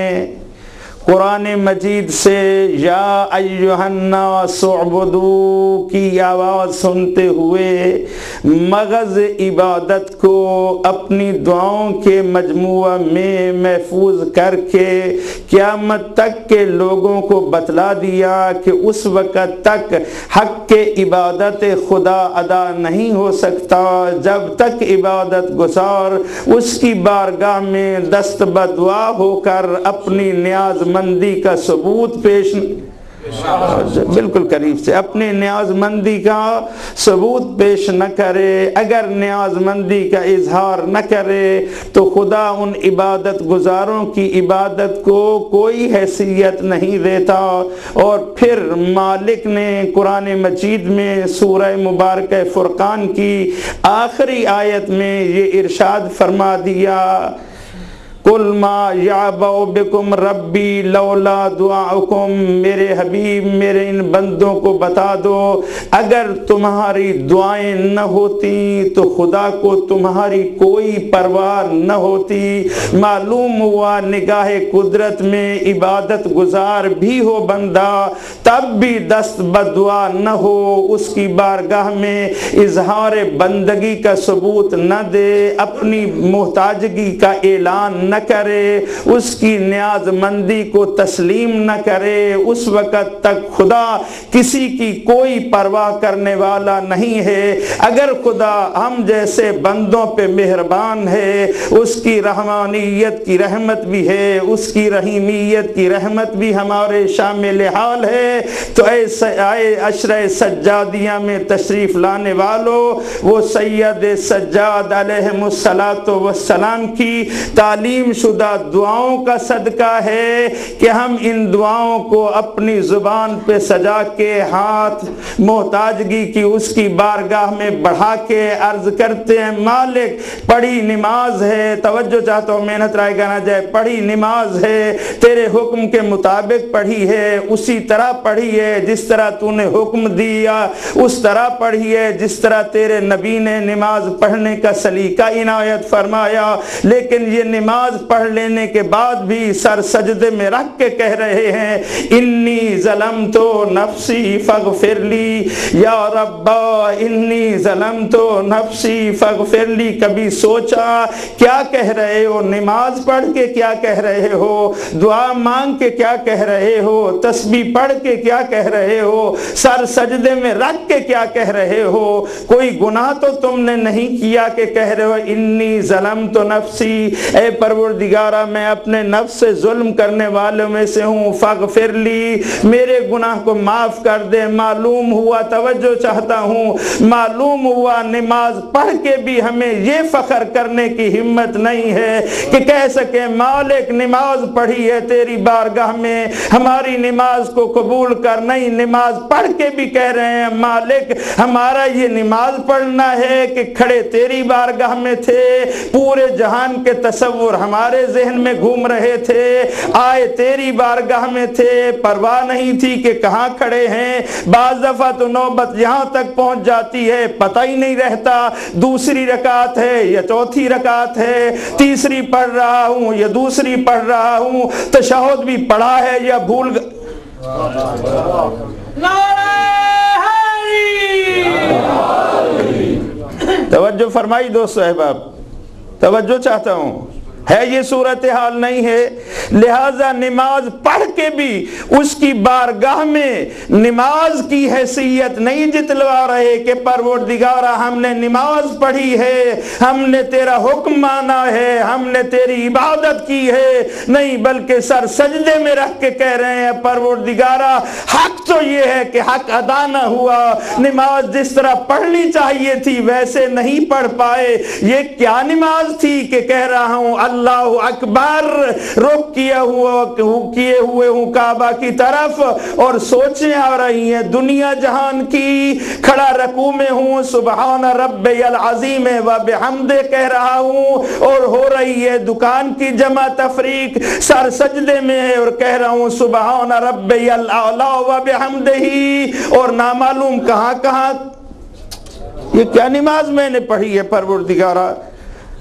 قرآن مجید سے یا ایھا الناس اعبدوا کی آواز سنتے ہوئے مغز عبادت کو اپنی دعاؤں کے مجموعہ میں محفوظ کر کے قیامت تک کے لوگوں کو بتلا دیا کہ اس وقت تک حق کے عبادت خدا ادا نہیں ہو سکتا جب تک عبادت گزار اس کی بارگاہ میں دست بدعا ہو کر اپنی نیاز مندی کا ثبوت پیش بالکل قریب سے اپنے نیاز مندی کا ثبوت پیش نہ کرے، اگر نیاز مندی کا اظہار نہ کرے تو خدا ان عبادت گزاروں کی عبادت کو کوئی حیثیت نہیں دیتا۔ اور پھر مالک نے قرآن مجید میں سورہ مبارکہ فرقان کی آخری آیت میں یہ ارشاد فرما دیا، قُلْ مَا يَعْبَأُ بِكُمْ رَبِّي لَوْلَا دُعَاؤُكُمْ، میرے حبیب میرے ان بندوں کو بتا دو اگر تمہاری دعائیں نہ ہوتی تو خدا کو تمہاری کوئی پرواہ نہ ہوتی۔ معلوم ہوا نگاہ قدرت میں عبادت گزار بھی ہو بندہ تب بھی دست بدعا نہ ہو، اس کی بارگاہ میں اظہار بندگی کا ثبوت نہ دے، اپنی محتاجگی کا اعلان نہ کرے، اس کی نیاز مندی کو تسلیم نہ کرے، اس وقت تک خدا کسی کی کوئی پرواہ کرنے والا نہیں ہے۔ اگر خدا ہم جیسے بندوں پہ مہربان ہے، اس کی رحمانیت کی رحمت بھی ہے، اس کی رحیمیت کی رحمت بھی ہمارے شامل حال ہے، تو اے عشرہ سجادیہ میں تشریف لانے والوں، وہ سید سجاد علیہ الصلوۃ والسلام کی تعلیم تقسیم شدہ دعاؤں کا صدقہ ہے کہ ہم ان دعاؤں کو اپنی زبان پہ سجا کے ہاتھ محتاجگی کی اس کی بارگاہ میں بڑھا کے عرض کرتے ہیں مالک پڑھی نماز ہے، توجہ چاہتا ہوں محنت رائے گا نہ جائے، پڑھی نماز ہے، تیرے حکم کے مطابق پڑھی ہے، اسی طرح پڑھی ہے جس طرح تو نے حکم دیا، اس طرح پڑھی ہے جس طرح تیرے نبی نے نماز پڑھنے کا سلیقہ عنایت فرمایا، لیکن یہ نماز پڑھ لینے کے بعد بھی سر سجدے میں رکھ کے کہہ رہے ہیں انی ظلمت نفسی فاغفر لی یا ربا انی ظلمت نفسی فاغفر لی۔ کبھی سوچا کیا کہہ رہے ہو؟ نماز پڑھ کے کیا کہہ رہے ہو؟ دعا مانگ کے کیا کہہ رہے ہو؟ تسبیح پڑھ کے کیا کہہ رہے ہو؟ سر سجدے میں رکھ کے کیا کہہ رہے ہو؟ کوئی گناہ تو تم نے نہیں کیا کہ کہہ رہے ہو انی ظلمت نفسی، اے پروردگارہ میں اپنے نفس سے ظلم کرنے والوں میں سے ہوں، فاغفر لی میرے گناہ کو معاف کر دے۔ معلوم ہوا، توجہ چاہتا ہوں، معلوم ہوا نماز پڑھ کے بھی ہمیں یہ فخر کرنے کی ہمت نہیں ہے کہ کہہ سکیں مالک نماز پڑھی ہے تیری بارگاہ میں، ہماری نماز کو قبول کر۔ نہیں، نماز پڑھ کے بھی کہہ رہے ہیں مالک ہمارا یہ نماز پڑھنا ہے کہ کھڑے تیری بارگاہ میں تھے، پورے جہان کے تصور ہمارے ذہن میں گھوم رہے تھے، آئے تیری بارگاہ میں تھے، پرواہ نہیں تھی کہ کہاں کھڑے ہیں۔ بعض دفعہ تو نوبت یہاں تک پہنچ جاتی ہے پتہ ہی نہیں رہتا دوسری رکعت ہے یا چوتھی رکعت ہے، تیسری پڑھ رہا ہوں یا دوسری پڑھ رہا ہوں، تشہد بھی پڑھا ہے یا بھول توجہ فرمائی دوستو احباب، توجہ چاہتا ہوں، ہے یہ صورتحال نہیں ہے؟ لہذا نماز پڑھ کے بھی اس کی بارگاہ میں نماز کی حیثیت نہیں جتلوا رہے کہ پروردگارہ ہم نے نماز پڑھی ہے، ہم نے تیرا حکم مانا ہے، ہم نے تیری عبادت کی ہے، نہیں بلکہ سر سجدے میں رکھ کے کہہ رہے ہیں پروردگارہ حق تو یہ ہے کہ حق ادا نہ ہوا، نماز جس طرح پڑھنی چاہیے تھی ویسے نہیں پڑھ پائے۔ یہ کیا نماز تھی کہ کہہ رہا ہوں اللہ اکبر، رخ کیے ہوئے ہوں کعبہ کی طرف اور سوچیں آ رہی ہیں دنیا جہان کی، کھڑا رکوع میں ہوں سبحان ربی العظیم و بحمدہ کہہ رہا ہوں، اور ہو رہی ہے دکان کی جمع تفریق، سر سجدے میں ہے اور کہہ رہا ہوں سبحان ربی الاعلی و بحمدہ، اور نامعلوم کہاں کہاں۔ یہ کیا نماز میں نے پڑھی ہے پروردگارہ؟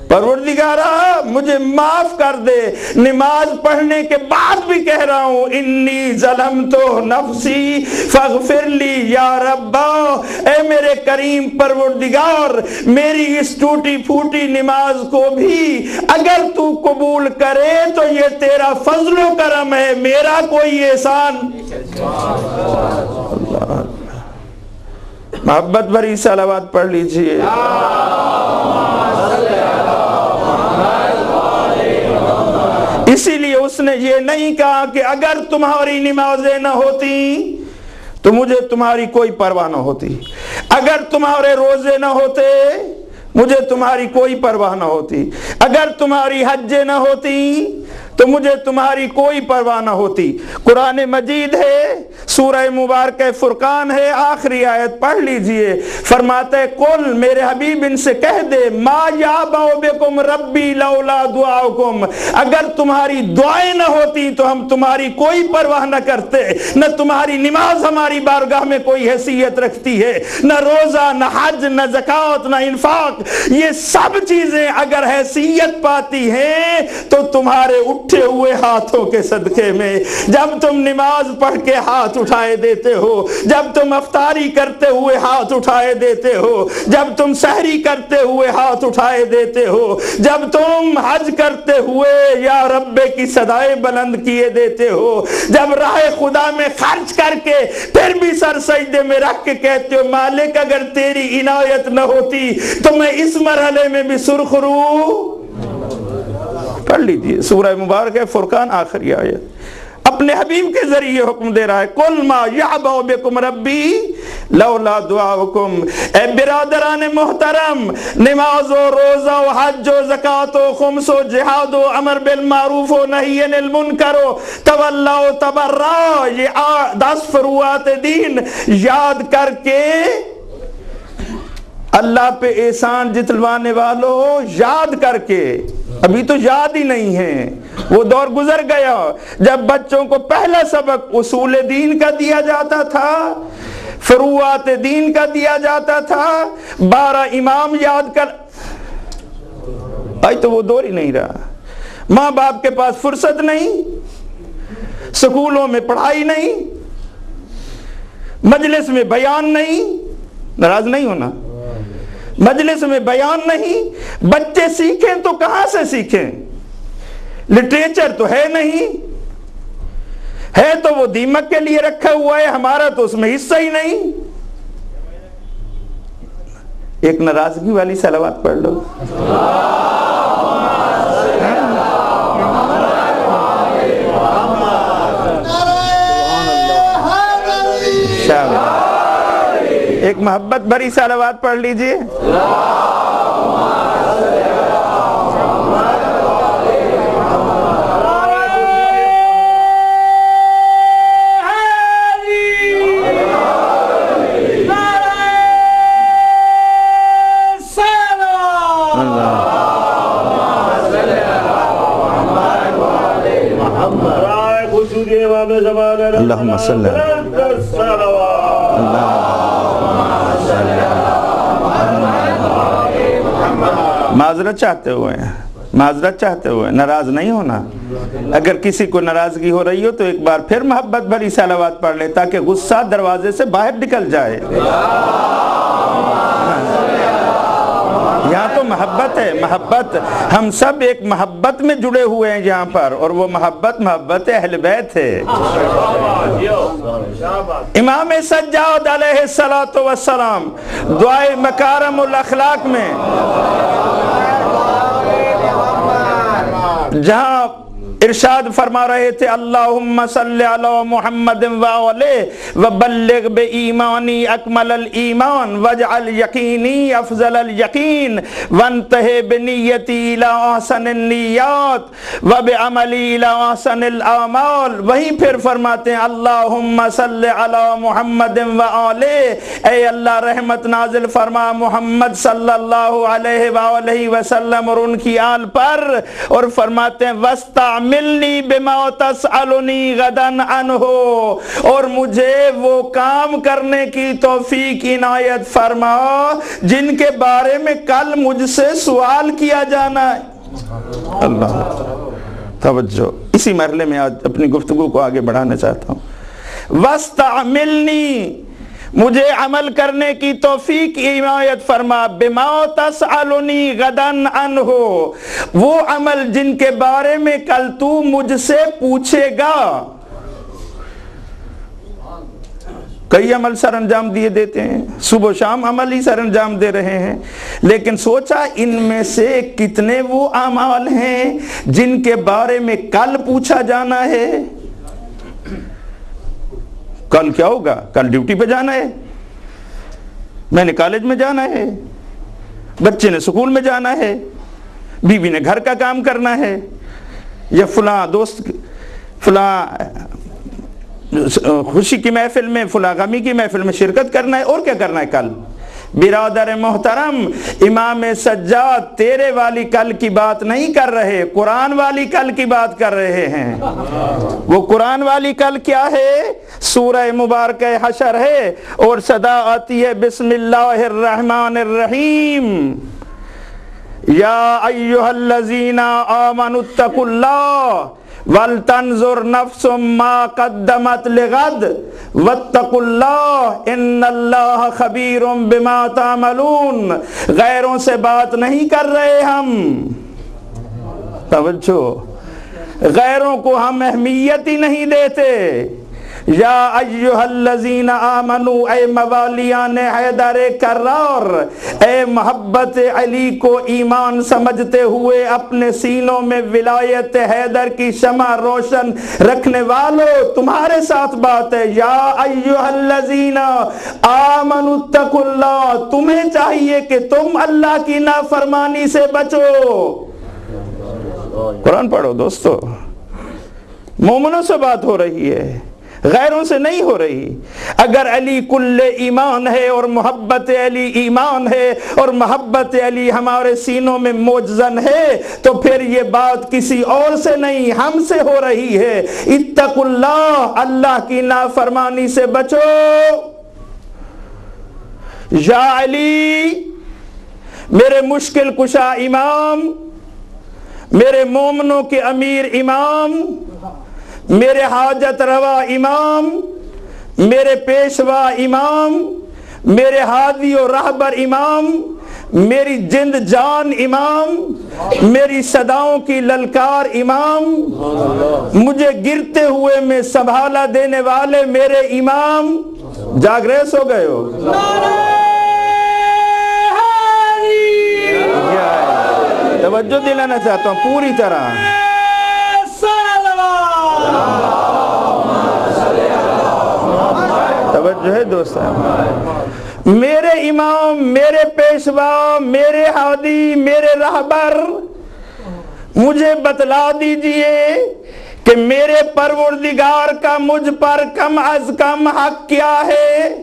پروردگارہ مجھے معاف کر دے، نماز پڑھنے کے بعد بھی کہہ رہا ہوں انی ظلمت نفسی فاغفر لی یا ربا، اے میرے کریم پروردگار میری اس ٹوٹی پھوٹی نماز کو بھی اگر تو قبول کرے تو یہ تیرا فضل و کرم ہے، میرا کوئی احسان۔ محبت بھری صلوات پڑھ لیجئے۔ اسی لیے اس نے یہ نہیں کہا کہ اگر تمہاری نمازیں نہ ہوتی تو مجھے تمہاری کوئی پرواہ نہ ہوتی، اگر تمہارے روزے نہ ہوتے مجھے تمہاری کوئی پرواہ نہ ہوتی، اگر تمہاری حجیں نہ ہوتی تو مجھے تمہاری کوئی پرواہ نہ ہوتی۔ قرآن مجید ہے، سورہ مبارکہ فرقان ہے، آخری آیت پڑھ لیجئے، فرماتا ہے قل میرے حبیب ان سے کہہ دے ما یعبأ بکم ربی لولا دعاؤکم، اگر تمہاری دعائیں نہ ہوتی تو ہم تمہاری کوئی پرواہ نہ کرتے، نہ تمہاری نماز ہماری بارگاہ میں کوئی حیثیت رکھتی ہے، نہ روزہ، نہ حج، نہ زکوٰۃ، نہ انفاق، یہ سب چیزیں اگر حیثیت پاتی ہیں تو تمہارے اٹھے ہوئے ہاتھوں کے صدقے میں۔ جب تم نماز پڑھ کے ہاتھ اٹھائے دیتے ہو، جب تم افطاری کرتے ہوئے ہاتھ اٹھائے دیتے ہو، جب تم سحری کرتے ہوئے ہاتھ اٹھائے دیتے ہو، جب تم حج کرتے ہوئے یا رب کی صدائیں بلند کیے دیتے ہو، جب راہ خدا میں خرچ کر کے پھر بھی سر سجدے میں رکھ کے کہتے ہو مالک اگر تیری عنایت نہ ہوتی تو میں اس مرحلے میں بھی سرخ رو۔ پڑھ لیجئے سورہ مبارکہ فرقان آخری آیت۔ اپنے حبیب کے ذریعے حکم دے رہا ہے قل ما یعبأ بکم ربی لولا دعاؤکم۔ اے برادران محترم، نماز و روزہ و حج و زکوٰۃ و خمس و جہاد و امر بالمعروف و نہی عن المنکر و تولا و تبرع، یہ 10 فروعات دین یاد کر کے اللہ پہ احسان جتلوانے والوں، یاد کر کے، ابھی تو یاد ہی نہیں ہے، وہ دور گزر گیا جب بچوں کو پہلا سبق اصول دین کا دیا جاتا تھا، فروعات دین کا دیا جاتا تھا، 12 امام یاد کر، آج تو وہ دور ہی نہیں رہا۔ ماں باپ کے پاس فرصت نہیں، سکولوں میں پڑھائی نہیں، مجلس میں بیان نہیں، ناراض نہیں ہونا، مجلس میں بیان نہیں، بچے سیکھیں تو کہاں سے سیکھیں؟ لٹریچر تو ہے نہیں، ہے تو وہ دیمک کے لیے رکھا ہوا ہے، ہمارا تو اس میں حصہ ہی نہیں۔ ایک ناراضگی والی صلوات پڑھ لو۔ ایک محبت بھری صلوات پڑھ لیجئے۔ اللہم صلی معذرت چاہتے ہوئے ناراض نہیں ہونا۔ اگر کسی کو ناراضگی ہو رہی ہو تو ایک بار پھر محبت بھری صلوات پڑھ لے تاکہ غصہ دروازے سے باہر نکل جائے۔ یہاں تو محبت ہے، محبت، ہم سب ایک محبت میں جڑے ہوئے ہیں یہاں پر، اور وہ محبت اہل بیت ہے۔ امام سجاد علیہ السلام دعائے مکارم الاخلاق میں جہاں ارشاد فرما رہے تھے اللہم صلی علی محمد وآلہ وبلغ بإیمانی اکمل الایمان واجعل یقینی افضل الیقین وانتہے بنیتی الى احسن النیات وبعملی الى احسن الاعمال۔ وہیں پھر فرماتے ہیں اللہم صلی علی محمد وآلہ، اے اللہ رحمت نازل فرما محمد صلی اللہ علیہ وآلہ وسلم اور ان کی آل پر، اور فرماتے ہیں وَاسْتَعْمِلْنِي بِمَا تَسْأَلُنِي غَدًا عَنْهُ، اور مجھے وہ کام کرنے کی توفیق عنایت فرما جن کے بارے میں کل مجھ سے سوال کیا جانا ہے۔ اللہ توجہ، اسی مرحلے میں آج اپنی گفتگو کو آگے بڑھانا چاہتا ہوں۔ وَاسْتَعْمِلْنِي، مجھے عمل کرنے کی توفیق عنایت فرما، بما تسألنی غدا عنہ، وہ عمل جن کے بارے میں کل تو مجھ سے پوچھے گا۔ کئی عمل سر انجام دیے دیتے ہیں، صبح و شام عمل ہی سر انجام دے رہے ہیں، لیکن سوچا ان میں سے کتنے وہ اعمال ہیں جن کے بارے میں کل پوچھا جانا ہے؟ کل کیا ہوگا؟ کل ڈیوٹی پہ جانا ہے، میں نے کالج میں جانا ہے، بچے نے سکول میں جانا ہے، بیوی نے گھر کا کام کرنا ہے، یا فلاں دوست فلاں خوشی کی محفل میں، فلاں غمی کی محفل میں شرکت کرنا ہے، اور کیا کرنا ہے کل۔ برادر محترم، امام سجاد تیرے والی کل کی بات نہیں کر رہے، قرآن والی کل کی بات کر رہے ہیں۔ وہ قرآن والی کل کیا ہے؟ سورہ مبارکہ حشر ہے، اور صدا آتی ہے بسم اللہ الرحمن الرحیم، یا ایہا الذین آمنوا اتقوا اللہ وَلْتَنْظُرْ نَفْسٌ مَا قَدَّمَتْ لِغَدْ وَاتَّقُوا اللَّهَ إِنَّ اللَّهَ خَبِيرٌ بِمَا تَعْمَلُونَ۔ غیروں سے بات نہیں کر رہے ہم، توجہ، غیروں کو ہم اہمیت ہی نہیں دیتے، یا ایھا الذین آمنو، اے موالیان حیدر کرار، اے محبت علی کو ایمان سمجھتے ہوئے اپنے سینوں میں ولایت حیدر کی شمع روشن رکھنے والوں، تمہارے ساتھ بات ہے۔ یا ایھا الذین آمنوا اتقوا اللہ، تمہیں چاہیے کہ تم اللہ کی نافرمانی سے بچو۔ قرآن پڑھو دوستو، مومنوں سے بات ہو رہی ہے، غیروں سے نہیں ہو رہی۔ اگر علی کل ایمان ہے اور محبت علی ایمان ہے اور محبت علی ہمارے سینوں میں موجزن ہے تو پھر یہ بات کسی اور سے نہیں ہم سے ہو رہی ہے۔ اتقوا اللہ، اللہ کی نافرمانی سے بچو۔ یا علی، میرے مشکل کشا امام، میرے مومنوں کے امیر امام، میرے حاجت روا امام، میرے پیشوا امام، میرے ہادی و رہبر امام، میری جند جان امام، میری صداؤں کی للکار امام، مجھے گرتے ہوئے میں سنبھالا دینے والے میرے امام۔ جاگریس ہو گئے ہو؟ توجہ دلانا چاہتا ہوں پوری طرح۔ توجہ ہے دوستان، میرے امام، میرے پیشوا، میرے ہادی، میرے رہبر، مجھے بتلا دیجئے کہ میرے پروردگار کا مجھ پر کم از کم حق کیا ہے؟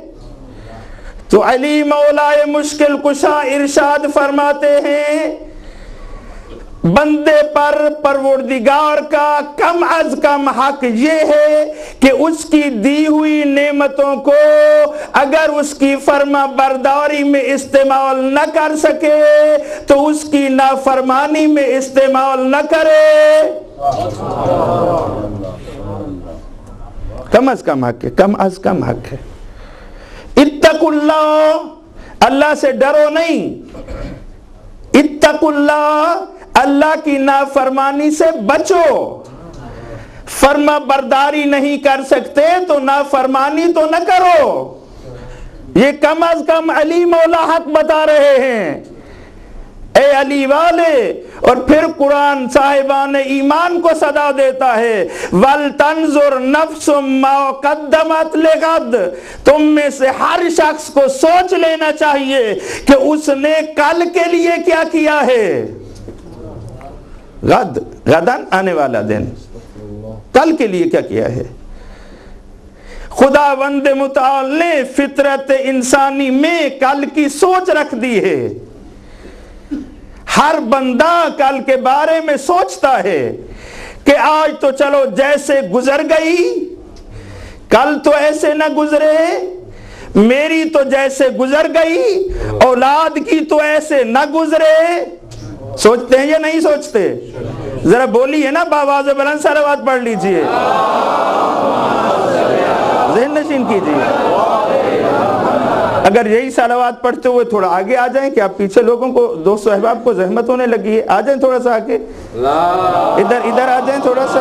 تو علی مولا مشکل کشا ارشاد فرماتے ہیں، بندے پر پروردگار کا کم از کم حق یہ ہے کہ اس کی دی ہوئی نعمتوں کو اگر اس کی فرما برداری میں استعمال نہ کر سکے تو اس کی نافرمانی میں استعمال نہ کرے۔ کم از کم حق ہے، کم از کم حق ہے۔ اتقوا اللہ، اللہ سے ڈرو نہیں، اتقوا اللہ، اللہ کی نافرمانی سے بچو۔ فرما برداری نہیں کر سکتے تو نافرمانی تو نہ کرو۔ یہ کم از کم علی مولا حق بتا رہے ہیں، اے علی والے۔ اور پھر قرآن صاحبان ایمان کو صدا دیتا ہے، وَلْتَنْظُرْ نَفْسٌ مَا قَدَّمَتْ لِغَدٍ، تم میں سے ہر شخص کو سوچ لینا چاہیے کہ اس نے کل کے لیے کیا کیا ہے۔ غدن آنے والا دن، کل کے لیے کیا کیا ہے۔ خداوند متعال نے فطرت انسانی میں کل کی سوچ رکھ دی ہے۔ ہر بندہ کل کے بارے میں سوچتا ہے کہ آج تو چلو جیسے گزر گئی، کل تو ایسے نہ گزرے، میری تو جیسے گزر گئی، اولاد کی تو ایسے نہ گزرے۔ سوچتے ہیں یا نہیں سوچتے؟ ذرا بولیے نا، باواز بلند صلوات پڑھ لیجئے، ذہن نشین کیجئے۔ اگر یہی صلوات پڑھتے ہوئے تھوڑا آگے آ جائیں کہ آپ پیچھے لوگوں کو، دوست و احباب کو زحمت ہونے لگی ہے، آ جائیں تھوڑا سا آگے، ادھر آ جائیں تھوڑا سا۔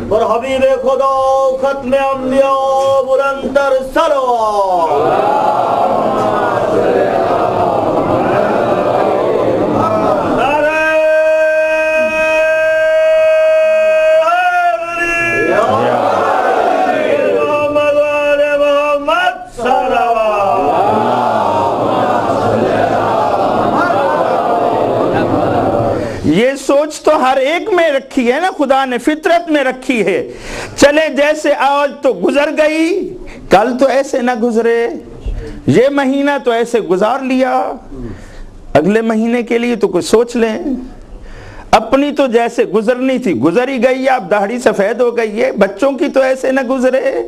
اور حبیب خدا ختم انبیاء بلندر صلوات۔ یہ سوچ تو ہر ایک میں رکھی ہے نا، خدا نے فطرت میں رکھی ہے۔ چلے جیسے آج تو گزر گئی، کل تو ایسے نہ گزرے، یہ مہینہ تو ایسے گزار لیا، اگلے مہینے کے لیے تو کچھ سوچ لیں۔ اپنی تو جیسے گزرنی تھی گزر ہی گئی، اب داڑھی سفید ہو گئی ہے، بچوں کی تو ایسے نہ گزرے۔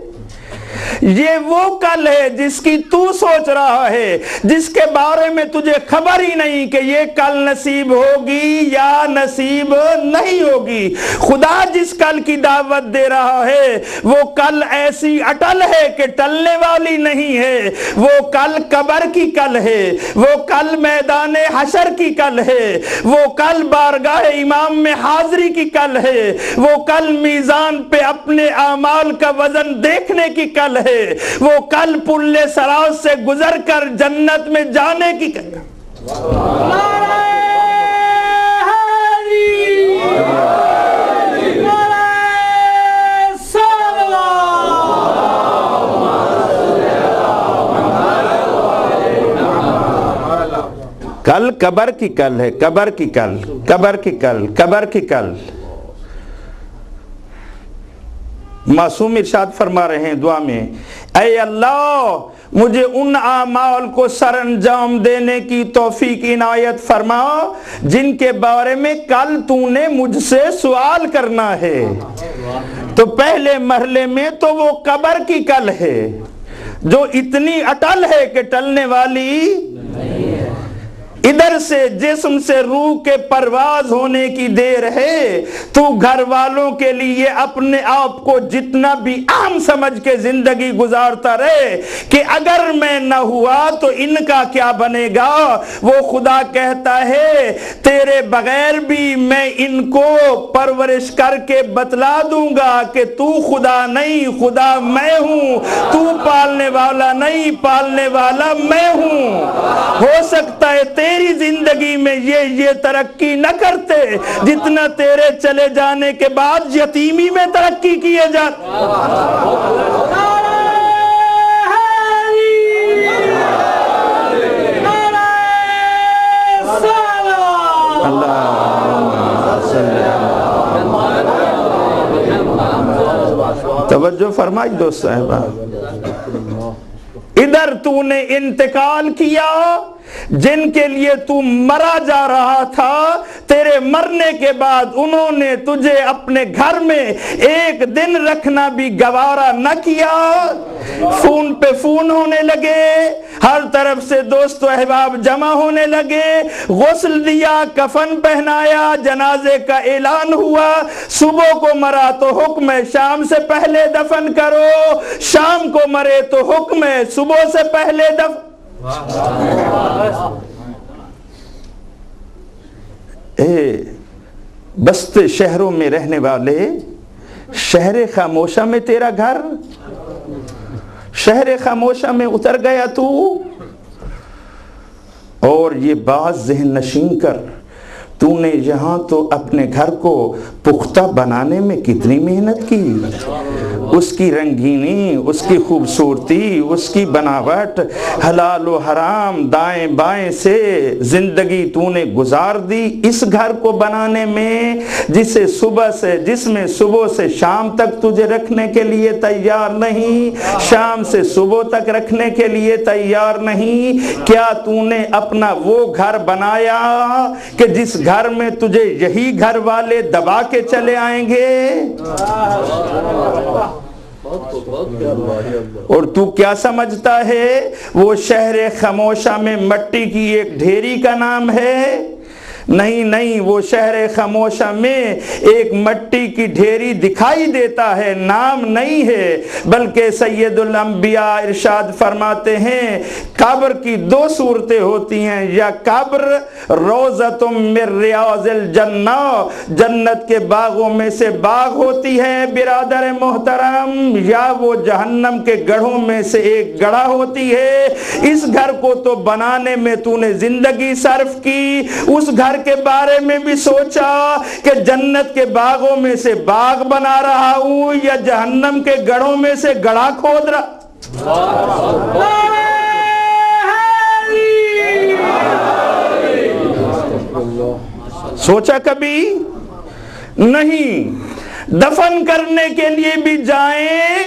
یہ وہ کل ہے جس کی تو سوچ رہا ہے، جس کے بارے میں تجھے خبر ہی نہیں کہ یہ کل نصیب ہوگی یا نصیب نہیں ہوگی۔ خدا جس کل کی دعوت دے رہا ہے وہ کل ایسی اٹل ہے کہ ٹلنے والی نہیں ہے، وہ کل قبر کی کل ہے، وہ کل میدان حشر کی کل ہے، وہ کل بارگاہ امام میں حاضری کی کل ہے، وہ کل میزان پہ اپنے اعمال کا وزن دیکھنے کی کل ہے، وہ کل پل صراط سے گزر کر جنت میں جانے کی کل ہے۔ کل قبر کی کل ہے، قبر کی کل، قبر کی کل، قبر کی کل۔ معصوم ارشاد فرما رہے ہیں دعا میں، اے اللہ مجھے ان اعمال کو سر انجام دینے کی توفیق عنایت فرما جن کے بارے میں کل تو نے مجھ سے سوال کرنا ہے۔ تو پہلے مرحلے میں تو وہ قبر کی کل ہے جو اتنی اٹل ہے کہ ٹلنے والی ادھر سے جسم سے روح کے پرواز ہونے کی دیر ہے، تو گھر والوں کے لیے اپنے آپ کو جتنا بھی اہم سمجھ کے زندگی گزارتا رہے کہ اگر میں نہ ہوا تو ان کا کیا بنے گا۔ وہ خدا کہتا ہے تیرے بغیر بھی میں ان کو پرورش کر کے بتلا دوں گا کہ تو خدا نہیں، خدا میں ہوں، تو پالنے والا نہیں، پالنے والا میں ہوں۔ ہو سکتا ہے تیری زندگی میں یہ ترقی نہ کرتے جتنا تیرے چلے جانے کے بعد یتیمی میں ترقی کیے جاتے۔ توجہ فرمائی دوست صاحبہ، ادھر تو نے انتقال کیا، جن کے لیے تو مرا جا رہا تھا تیرے مرنے کے بعد انہوں نے تجھے اپنے گھر میں ایک دن رکھنا بھی گوارا نہ کیا، فون پہ فون ہونے لگے، ہر طرف سے دوست و احباب جمع ہونے لگے، غسل دیا، کفن پہنایا، جنازے کا اعلان ہوا، صبح کو مرا تو حکم ہے شام سے پہلے دفن کرو، شام کو مرے تو حکم ہے صبح سے پہلے دفن۔ بستے شہروں میں رہنے والے، شہر خاموشہ میں تیرا گھر، شہر خاموشہ میں اتر گیا تو، اور یہ بات ذہن نشین کر، تو نے یہاں تو اپنے گھر کو پختہ بنانے میں کتنی محنت کی، اس کی رنگینی، اس کی خوبصورتی، اس کی بناوٹ، حلال و حرام دائیں بائیں سے زندگی تو نے گزار دی اس گھر کو بنانے میں جس میں صبح سے شام تک تجھے رکھنے کے لیے تیار نہیں، شام سے صبح تک رکھنے کے لیے تیار نہیں۔ کیا تو نے اپنا وہ گھر بنایا کہ جس گھر میں تجھے یہی گھر والے دبا کے چلے آئیں گے؟ اور تو کیا سمجھتا ہے وہ شہر خاموشہ میں مٹی کی ایک ڈھیری کا نام ہے؟ نہیں، وہ شہر خاموشہ میں ایک مٹی کی ڈھیری دکھائی دیتا ہے، نام نہیں ہے، بلکہ سید الانبیاء ارشاد فرماتے ہیں قبر کی دو صورتیں ہوتی ہیں، یا قبر روضۃ من ریاض الجنہ، جنت کے باغوں میں سے باغ ہوتی ہے برادر محترم، یا وہ جہنم کے گڑھوں میں سے ایک گڑھا ہوتی ہے۔ اس گھر کو تو بنانے میں تو نے زندگی صرف کی، اس گھر کے بارے میں بھی سوچا کہ جنت کے باغوں میں سے باغ بنا رہا ہوں یا جہنم کے گڑھوں میں سے گڑھا کھود رہا۔ سوچا کبھی نہیں؟ دفن کرنے کے لیے بھی جائیں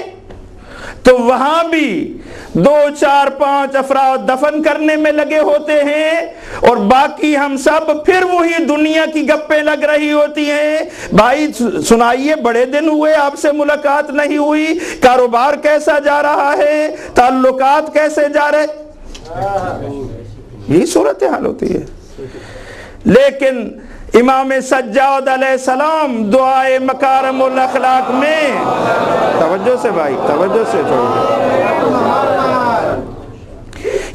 تو وہاں بھی 2 4 5 افراد دفن کرنے میں لگے ہوتے ہیں اور باقی ہم سب پھر وہی دنیا کی گپیں لگ رہی ہوتی ہیں. بھائی سنائیے، بڑے دن ہوئے آپ سے ملاقات نہیں ہوئی، کاروبار کیسا جا رہا ہے، تعلقات کیسے جا رہے، یہی صورتحال ہوتی ہے. لیکن امام سجاد علیہ السلام دعائے مکارم الاخلاق میں، توجہ سے بھائی، توجہ سے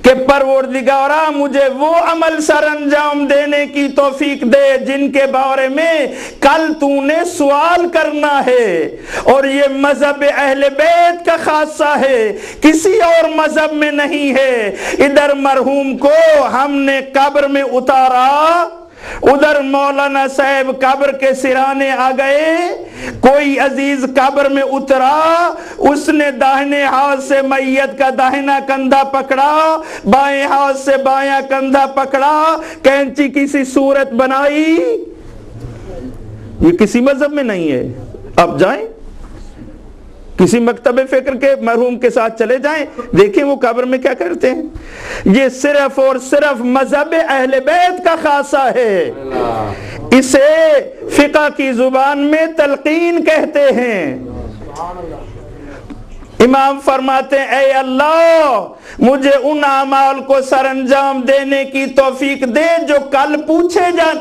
کہ پروردگارا مجھے وہ عمل سر انجام دینے کی توفیق دے جن کے بارے میں کل تو نے سوال کرنا ہے، اور یہ مذہب اہل بیت کا خاصہ ہے، کسی اور مذہب میں نہیں ہے. ادھر مرحوم کو ہم نے قبر میں اتارا، ادھر مولانا صاحب قبر کے سرانے آ گئے، کوئی عزیز قبر میں اترا، اس نے داہنے ہاتھ سے میت کا داہنا کندھا پکڑا، بائیں ہاتھ سے بایاں کندھا پکڑا، کینچی کسی صورت بنائی. یہ کسی مذہب میں نہیں ہے. اب جائیں کسی مکتب فکر کے مرحوم کے ساتھ چلے جائیں، دیکھیں وہ قبر میں کیا کرتے ہیں. یہ صرف اور صرف مذہب اہل بیت کا خاصہ ہے. اسے فقہ کی زبان میں تلقین کہتے ہیں. امام فرماتے ہیں اے اللہ مجھے ان اعمال کو سر انجام دینے کی توفیق دے جو کل پوچھے جائیں.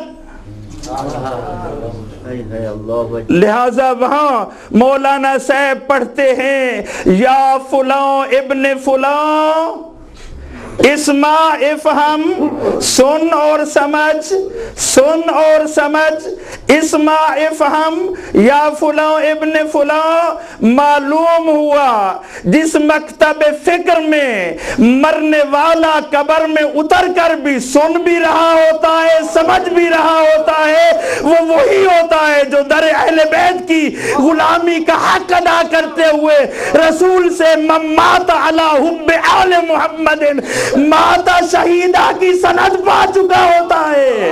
لہذا وہاں مولانا صاحب پڑھتے ہیں یا فلاں ابن فلاں اسمع افہم، سن اور سمجھ، سن اور سمجھ، اسمع افہم یا فلاں ابن فلاں. معلوم ہوا جس مکتب فکر میں مرنے والا قبر میں اتر کر بھی سن بھی رہا ہوتا ہے، سمجھ بھی رہا ہوتا ہے، وہ وہی ہوتا ہے جو در اہل بیت کی غلامی کا حق ادا کرتے ہوئے رسول سے ممات علی حب آل محمد ماتا شہیدہ کی سند پا چکا ہوتا ہے.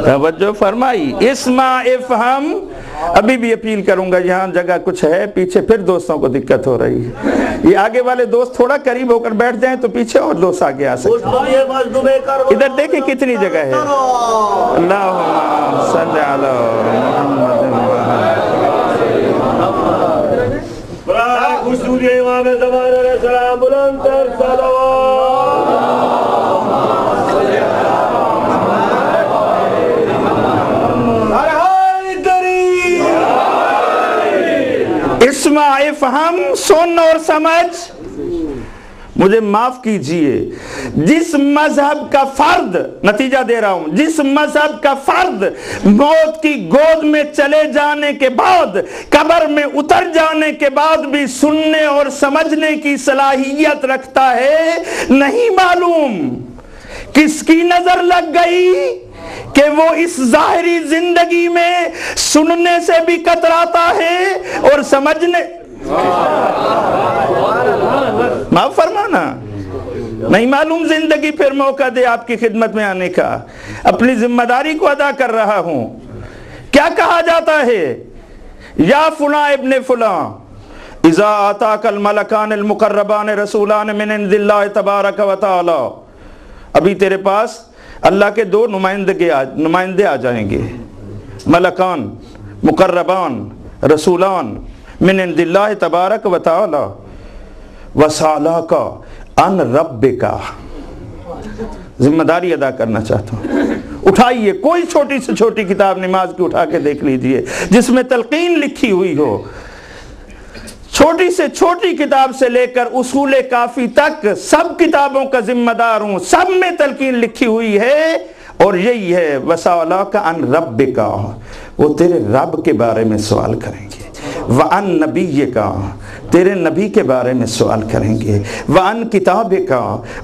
توجہ فرمائی. اسمع افہم. ابھی بھی اپیل کروں گا، یہاں جگہ کچھ ہے پیچھے، پھر دوستوں کو دقت ہو رہی ہے. یہ آگے والے دوست تھوڑا قریب ہو کر بیٹھ جائیں تو پیچھے اور دوست آگے آ سکتے ہیں. ادھر دیکھیں کتنی جگہ ہے. اللہم صلی علی محمد. خصوصی امام زمان علیہ السلام بلند تر صلوات. اسمع افہم، سن اور سمجھ. مجھے معاف کیجئے، جس مذہب کا فرد، نتیجہ دے رہا ہوں، جس مذہب کا فرد موت کی گود میں چلے جانے کے بعد، قبر میں اتر جانے کے بعد بھی سننے اور سمجھنے کی صلاحیت رکھتا ہے، نہیں معلوم کس کی نظر لگ گئی کہ وہ اس ظاہری زندگی میں سننے سے بھی کتراتا ہے اور سمجھنے. معاف فرمانا. نہیں معلوم زندگی پھر موقع دے آپ کی خدمت میں آنے کا. اپنی ذمہ داری کو ادا کر رہا ہوں. کیا کہا جاتا ہے؟ یا فلاں ابن فلاں اذا آتاک الملکان المقربان رسولان من عند اللہ تبارک و تعالی. ابھی تیرے پاس اللہ کے 2 نمائندے آ جائیں گے، ملکان مقربان رسولان من عند اللہ تبارک و تعالی وسالک ان ربک. ذمہ داری ادا کرنا چاہتا ہوں. اٹھائیے کوئی چھوٹی سے چھوٹی کتاب نماز کی اٹھا کے دیکھ لیجئے جس میں تلقین لکھی ہوئی ہو. چھوٹی سے چھوٹی کتاب سے لے کر اصول کافی تک سب کتابوں کا ذمہ دار ہوں، سب میں تلقین لکھی ہوئی ہے، اور یہی ہے وَسَأَلَاكَ عَنْ رَبِّكَ. وہ تیرے رب کے بارے میں سوال کریں گے. وَعَن نَبِيِّکَ تیرے نبی کے بارے میں سوال کریں گے، وَعَن کِتَابِکَ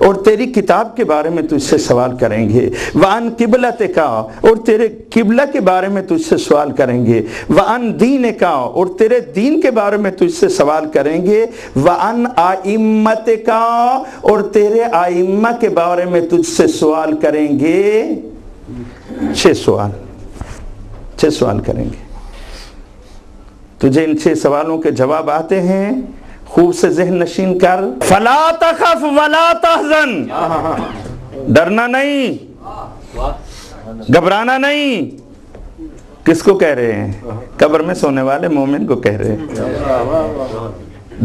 اور تیری کتاب کے بارے میں تجھ سے سوال کریں گے، وَعَن قِبْلَتِکَ اور تیرے قبلہ کے بارے میں تجھ سے سوال کریں گے، وَعَن دِینِکَ اور تیرے دین کے بارے میں تجھ سے سوال کریں گے، وَعَن آئِمَّتِکَ اور تیرے آئمہ کے بارے میں تجھ سے سوال کریں گے۔ 6 سوال کریں گے۔ تجھے ان 6 سوالوں کے جواب آتے ہیں، خوب سے ذہن نشین کر۔ فَلَا تَخَفْ وَلَا تَحْزَنْ ڈرنا نہیں، گھبرانا نہیں۔ کس کو کہہ رہے ہیں؟ قبر میں سونے والے مومن کو کہہ رہے ہیں۔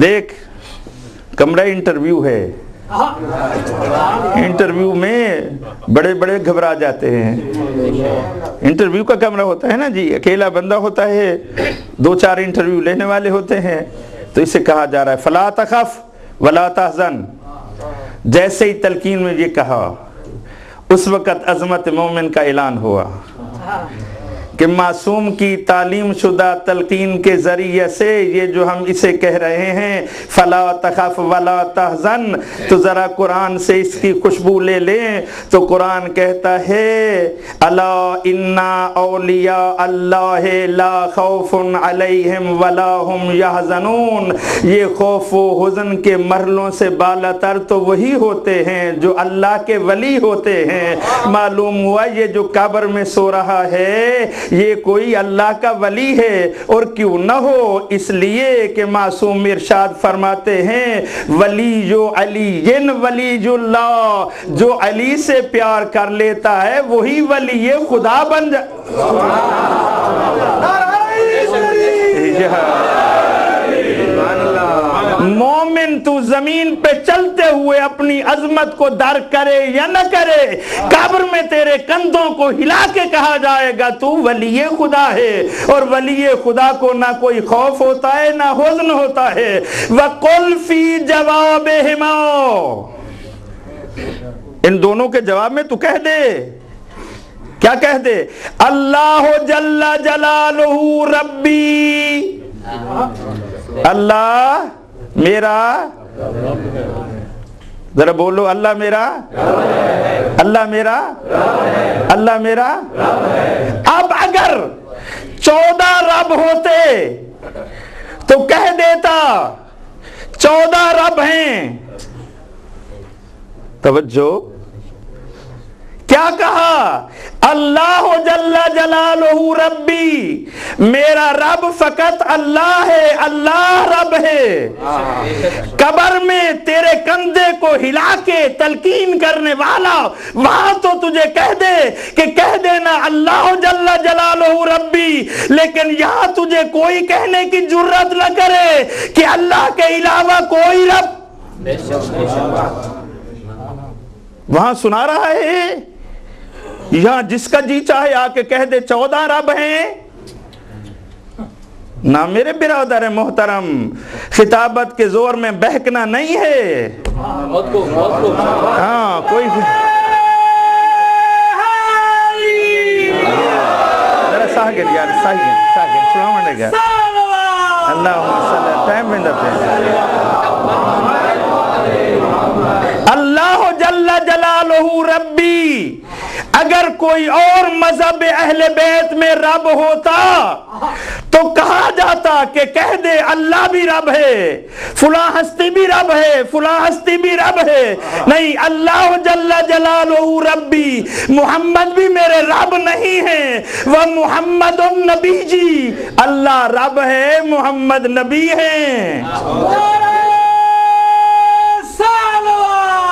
دیکھ کمرہ انٹرویو ہے، انٹرویو میں بڑے بڑے گھبرا جاتے ہیں۔ انٹرویو کا کمرہ ہوتا ہے نا جی، اکیلا بندہ ہوتا ہے، 2-4 انٹرویو لینے والے ہوتے ہیں، تو اسے کہا جا رہا ہے فَلَا تَخَفْ وَلَا تَحْزَنْ۔ جیسے ہی تلقین میں یہ کہا، اس وقت عظمت مومن کا اعلان ہوا کہ معصوم کی تعلیم شدہ تلقین کے ذریعے سے یہ جو ہم اسے کہہ رہے ہیں فلا تخف ولا تحزن، تو ذرا قرآن سے اس کی خوشبو لے لیں تو قرآن کہتا ہے الا ان اولیاء اللہ لا خوف علیہم ولا هم یحزنون۔ یہ خوف و حزن کے مرحلوں سے بالا تر تو وہی ہوتے ہیں جو اللہ کے ولی ہوتے ہیں۔ معلوم ہوا یہ جو قبر میں سو رہا ہے یہ کوئی اللہ کا ولی ہے، اور کیوں نہ ہو، اس لیے کہ معصوم ارشاد فرماتے ہیں ولی جو علی ولی اللہ، جو علی سے پیار کر لیتا ہے وہی ولی خدا بن مومن تو زمین پہ چلتے ہوئے اپنی عظمت کو درک کرے یا نہ کرے، قبر میں تیرے کندھوں کو ہلا کے کہا جائے گا تو ولی خدا ہے، اور ولی خدا کو نہ کوئی خوف ہوتا ہے نہ حزن ہوتا ہے۔ وَقُلْ فِي جَوَابِهِمَا ان دونوں کے جواب میں تو کہہ دے، کیا کہہ دے؟ اللہ جل جلالہ ربی، اللہ میرا، ذرا بولو اللہ میرا، اللہ میرا، اللہ میرا۔ اب اگر 14 رب ہوتے تو کہہ دیتا 14 رب ہیں۔ توجہ، کیا کہا؟ اللہ جل جلالہ ربی، میرا رب فقط اللہ ہے، اللہ رب ہے۔ قبر میں تیرے کندھے کو ہلا کے تلقین کرنے والا وہاں تو تجھے کہہ دے کہ کہہ دینا اللہ جل جلالہ ربی، لیکن یہاں تجھے کوئی کہنے کی جرت نہ کرے کہ اللہ کے علاوہ کوئی رب۔ وہاں سنا رہا ہے، یہاں جس کا جی چاہے آ کے کہہ دے 14 رب ہیں۔ نہ میرے برادر محترم، خطابت کے زور میں بہکنا نہیں ہے۔ ہاں کوئی ذرا ساگن یار، ساگن سلام علیکم، اللہم صلی ٹائم میں دتے اللہ جل جلالہ ربی۔ اگر کوئی اور مذہب اہل بیت میں رب ہوتا تو کہا جاتا کہ کہہ دے اللہ بھی رب ہے، فلاں ہستی بھی رب ہے، فلاں ہستی بھی رب ہے۔ نہیں، اللہ جل جلالہ ربی، محمد بھی میرے رب نہیں ہے، وہ محمد النبی جی، اللہ رب ہے، محمد نبی ہے۔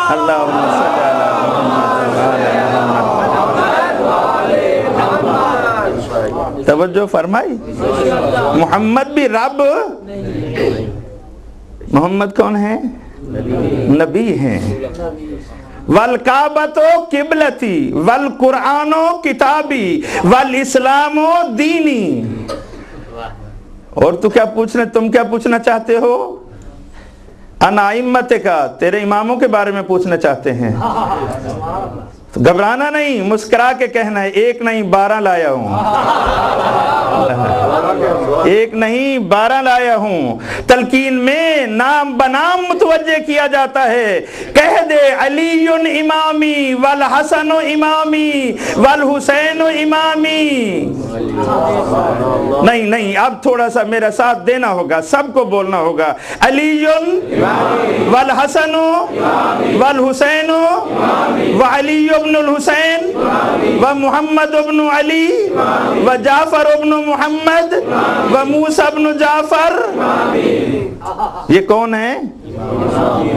اللہم صلی اللہ توجہ فرمائی۔ محمد بھی رب، محمد کون ہے؟ نبی ہیں۔ والکعبۃ قبلتی والقرآن کتابی والاسلام دینی۔ اور تو کیا پوچھنا، تم کیا پوچھنا چاہتے ہو؟ ان ائمتک، تیرے اماموں کے بارے میں پوچھنا چاہتے ہیں۔ گھبرانا نہیں، مسکرا کے کہنا ہے، 1 نہیں 12 لایا ہوں۔ ایک نہیں 12 لایا ہوں. تلقین میں نام بنام متوجہ کیا جاتا ہے. کہہ دے علی امامی والحسن امامی والحسین امامی. نہیں اب تھوڑا سا میرا ساتھ دینا ہوگا, سب کو بولنا ہوگا. علی والحسن والحسین وعلی ابن الحسین ومحمد ابن علی وجعفر ابن محمد وموسیٰ ابن جعفر. یہ کون ہے؟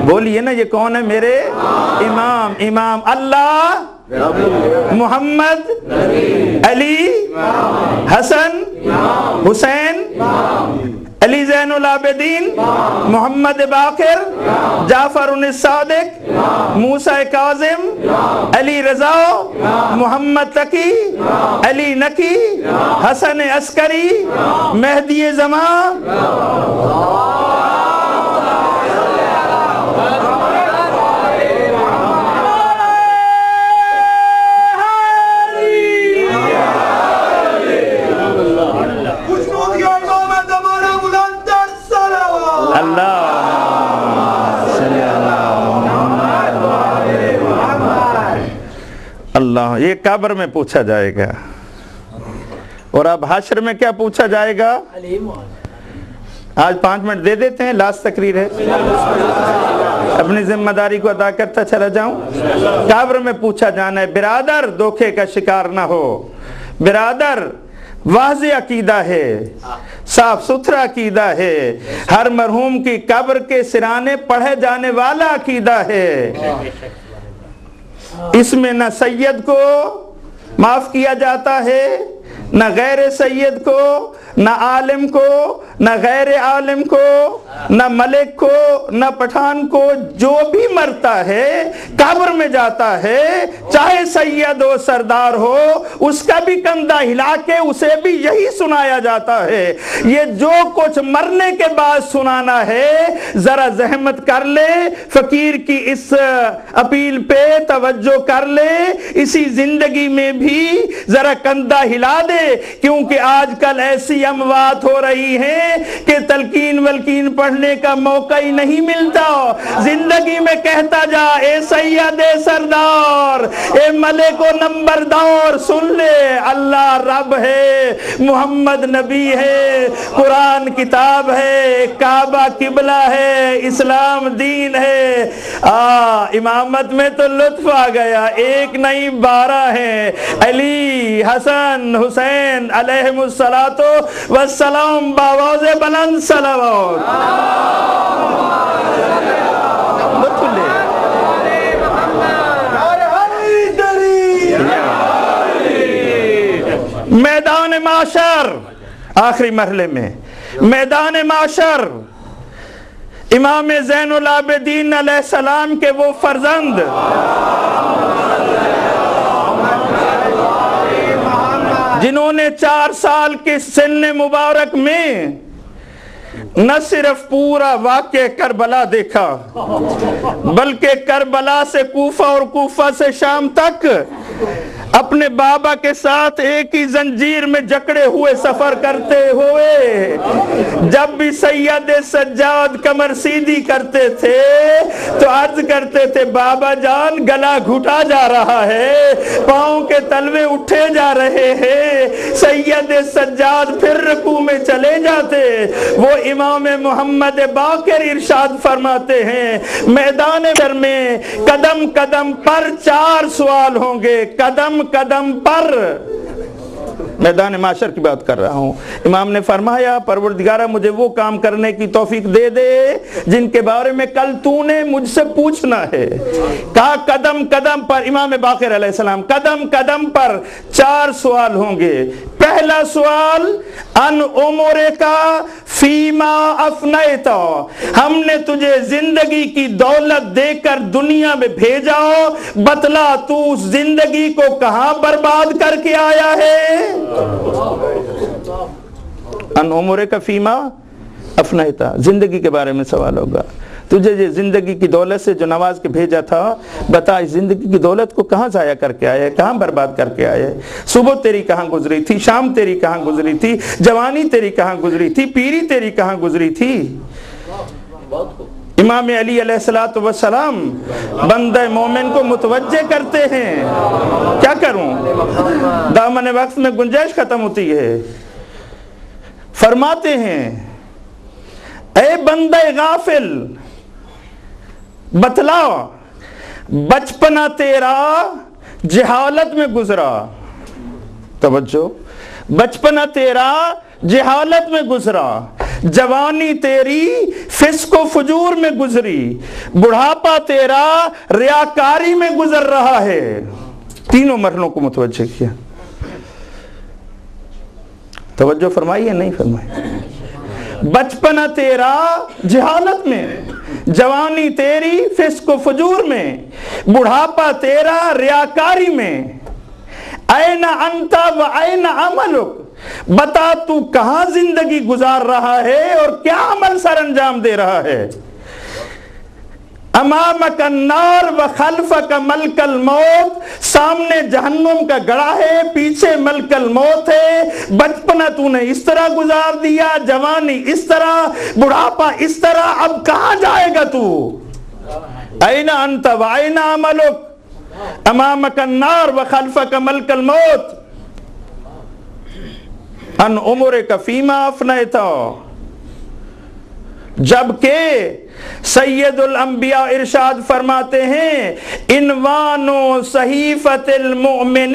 بولیے نا, یہ کون ہے؟ میرے امام اللہ, محمد, علی, حسن, حسین, علی زین العابدین, محمد باقر, جعفر الصادق, موسیٰ کاظم, علی رضا, محمد تقی, علی نقی, حسن عسکری, مہدی زمان. اللہ, یہ قبر میں پوچھا جائے گا. اور اب حشر میں کیا پوچھا جائے گا؟ آج 5 منٹ دے دیتے ہیں, لاسٹ تقریر ہے, اپنی ذمہ داری کو ادا کرتا چلا جاؤں. قبر میں پوچھا جانا ہے. برادر دھوکے کا شکار نہ ہو. برادر واضح عقیدہ ہے, صاف ستھرا عقیدہ ہے, ہر مرحوم کی قبر کے سرانے پڑھے جانے والا عقیدہ ہے. اس میں نہ سید کو معاف کیا جاتا ہے, نہ غیر سید کو, نہ عالم کو, نہ غیر عالم کو, نہ ملک کو, نہ پٹھان کو. جو بھی مرتا ہے قبر میں جاتا ہے, چاہے سید ہو سردار ہو, اس کا بھی کندھا ہلا کے اسے بھی یہی سنایا جاتا ہے. یہ جو کچھ مرنے کے بعد سنانا ہے, ذرا زحمت کر لے, فقیر کی اس اپیل پہ توجہ کر لے, اسی زندگی میں بھی ذرا کندھا ہلا دے. کیونکہ آج کل ایسی اموات ہو رہی ہیں کہ تلقین ولقین پڑھنے کا موقع ہی نہیں ملتا. زندگی میں کہتا جا, اے سید اے سردار, اے ملک و نمبردار, سن لے, اللہ رب ہے, محمد نبی ہے, قرآن کتاب ہے, کعبہ قبلہ ہے, اسلام دین ہے. امامت میں تو لطف آ گیا, ایک نہیں 12 ہیں. علی, حسن, حسین علیہم الصلاۃ والسلام باواز بلند صلوات. میدان معاشر, آخری مرحلے میں میدان معاشر, امام زین العابدین علیہ السلام کے وہ فرزند جنہوں نے 4 سال کے سن مبارک میں نہ صرف پورا واقعہ کربلا دیکھا, بلکہ کربلا سے کوفہ اور کوفہ سے شام تک اپنے بابا کے ساتھ ایک ہی زنجیر میں جکڑے ہوئے سفر کرتے ہوئے جب بھی سید سجاد کمر سیدھی کرتے تھے تو عرض کرتے تھے, بابا جان گلا گھٹا جا رہا ہے, پاؤں کے تلوے اٹھے جا رہے ہیں. سید سجاد پھر رکوع میں چلے جاتے. وہ امام محمد باقر ارشاد فرماتے ہیں, میدان در میں قدم قدم پر 4 سوال ہوں گے, قدم قدم پر. میدان معاشر کی بات کر رہا ہوں. امام نے فرمایا, پروردگارہ مجھے وہ کام کرنے کی توفیق دے دے جن کے بارے میں کل تو نے مجھ سے پوچھنا ہے. کہا قدم قدم پر, امام باقر علیہ السلام, قدم قدم پر 4 سوال ہوں گے. پہلا سوال, ان عمرے کا فیما افنیتا, ہم نے تجھے زندگی کی دولت دے کر دنیا میں بھیجا, بتلا تو اس زندگی کو کہاں برباد کر کے آیا ہے. ان عمرے کا فیما افنیتا, زندگی کے بارے میں سوال ہوگا. تجھے یہ زندگی کی دولت سے جو نواز کے بھیجا تھا، بتا اس زندگی کی دولت کو کہاں ضائع کر کے آئے، کہاں برباد کر کے آئے؟ صبح تیری کہاں گزری تھی، شام تیری کہاں گزری تھی، جوانی تیری کہاں گزری تھی، پیری تیری کہاں گزری تھی؟ امام علی علیہ السلام بندہ مومن کو متوجہ کرتے ہیں، کیا کروں، دامن وقت میں گنجائش ختم ہوتی ہے، فرماتے ہیں اے بندہ غافل بتلا بچپنا تیرا جہالت میں گزرا، توجہ، بچپنا تیرا جہالت میں گزرا، جوانی تیری فسق و فجور میں گزری، بڑھاپا تیرا ریاکاری میں گزر رہا ہے۔ تینوں مرحلوں کو متوجہ کیا، توجہ فرمائی یا نہیں فرمائی؟ بچپنا تیرا جہالت میں، جوانی تیری فسق و فجور میں، بڑھاپا تیرا ریاکاری میں، این انت و این عملک، بتا تو کہاں زندگی گزار رہا ہے اور کیا عمل سر انجام دے رہا ہے؟ امامک النار و خلفک ملک الموت، سامنے جہنم کا گڑھا ہے، پیچھے ملک الموت ہے، بچپنا تو نے اس طرح گزار دیا، جوانی اس طرح، بڑھاپا اس طرح، اب کہاں جائے گا تو؟ این انت و این عملک امامک النار و خلفک ملک الموت ان عمرک فیما افنیتا، جبکہ سید الانبیاء ارشاد فرماتے ہیں عنوان صحیفۃ المؤمن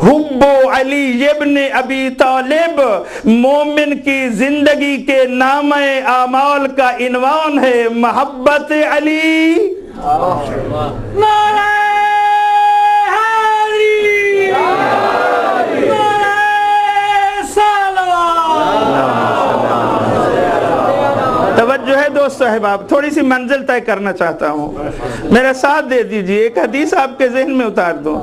حب علی ابن ابی طالب، مومن کی زندگی کے نامہ اعمال کا عنوان ہے محبت علی۔ نعرہ حیدری، توجہ ہے دوست احباب، تھوڑی سی منزل طے کرنا چاہتا ہوں، میرا ساتھ دے دیجئے، ایک حدیث آپ کے ذہن میں اتار دوں۔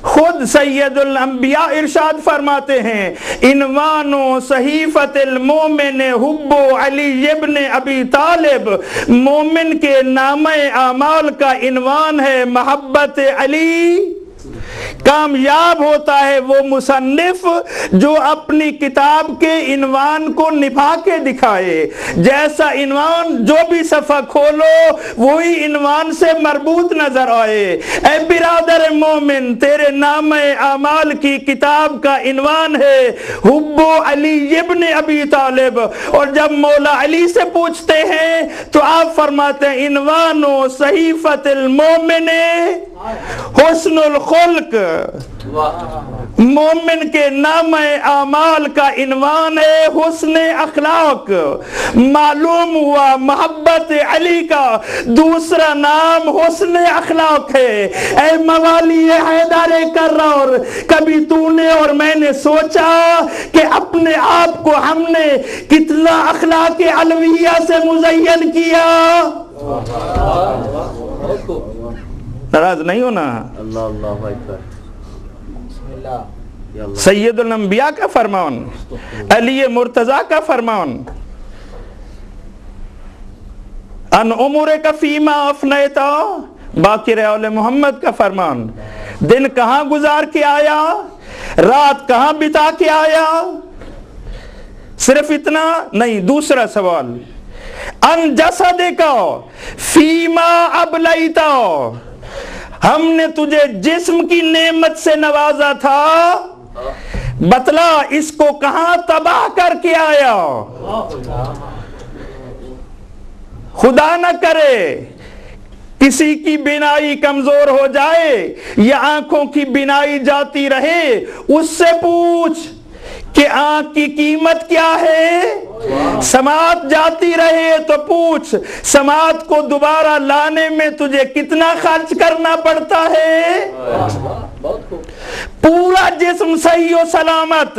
خود سید الانبیاء ارشاد فرماتے ہیں عنوان صحیفۃ المومن حب علی ابن ابی طالب، مومن کے نامہ اعمال کا عنوان ہے محبت علی۔ کامیاب ہوتا ہے وہ مصنف جو اپنی کتاب کے عنوان کو نبھا کے دکھائے، جیسا عنوان جو بھی صفحہ کھولو وہی عنوان سے مربوط نظر آئے۔ اے برادر مومن، تیرے نام اعمال کی کتاب کا عنوان ہے حب علی ابن ابی طالب، اور جب مولا علی سے پوچھتے ہیں تو آپ فرماتے ہیں عنوان صحیفۃ المومن حسن الخلق، مومن کے نام اعمال کا عنوان ہے حسن اخلاق۔ معلوم ہوا محبت علی کا دوسرا نام حسن اخلاق ہے۔ اے موالی حیدر کرار، کبھی تو نے اور میں نے سوچا کہ اپنے آپ کو ہم نے کتنا اخلاق علویہ سے مزین کیا؟ ناراض نہیں ہونا۔ سید الانبیاء کا فرمان، علی مرتضیٰ کا فرمان، ان عمرک فیما افنیتا، باقر اول محمد کا فرمان، دن کہاں گزار کے آیا، رات کہاں بتا کے آیا؟ صرف اتنا نہیں، دوسرا سوال، ان جسدک فیما ابلیتا، ہم نے تجھے جسم کی نعمت سے نوازا تھا، بتلا اس کو کہاں تباہ کر کے آیا؟ خدا نہ کرے کسی کی بینائی کمزور ہو جائے یا آنکھوں کی بینائی جاتی رہے، اس سے پوچھ کہ آنکھ کی قیمت کیا ہے؟ سماعت جاتی رہے تو پوچھ سماعت کو دوبارہ لانے میں تجھے کتنا خرچ کرنا پڑتا ہے؟ پورا جسم صحیح و سلامت،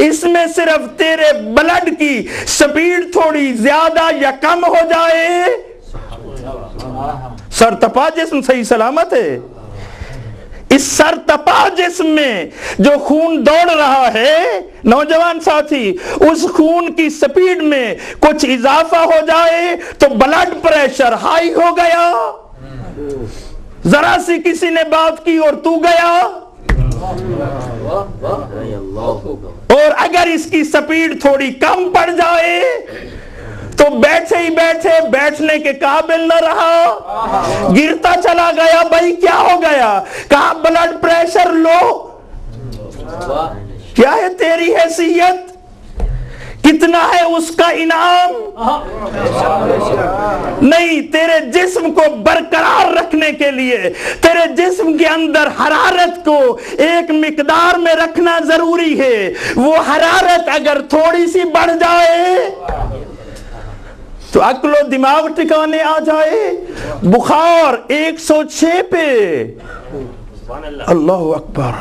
اس میں صرف تیرے بلڈ کی سپیڈ تھوڑی زیادہ یا کم ہو جائے، سر تپا جسم صحیح سلامت ہے۔ اس سرتپا جسم میں جو خون دوڑ رہا ہے نوجوان ساتھی، اس خون کی سپیڈ میں کچھ اضافہ ہو جائے تو بلڈ پریشر ہائی ہو گیا، ذرا سی کسی نے بات کی اور تو گیا، اور اگر اس کی سپیڈ تھوڑی کم پڑ جائے تو بیٹھے ہی بیٹھے بیٹھنے کے قابل نہ رہا، گرتا چلا گیا۔ بھائی کیا ہو گیا؟ کہا بلڈ پریشر لو۔ کیا ہے تیری حیثیت؟ کتنا ہے اس کا انعام؟ نہیں، تیرے جسم کو برقرار رکھنے کے لیے تیرے جسم کے اندر حرارت کو ایک مقدار میں رکھنا ضروری ہے۔ وہ حرارت اگر تھوڑی سی بڑھ جائے تو عقل و دماغ ٹھکانے آ جائے۔ بخار 106 پہ، اللہ اکبر،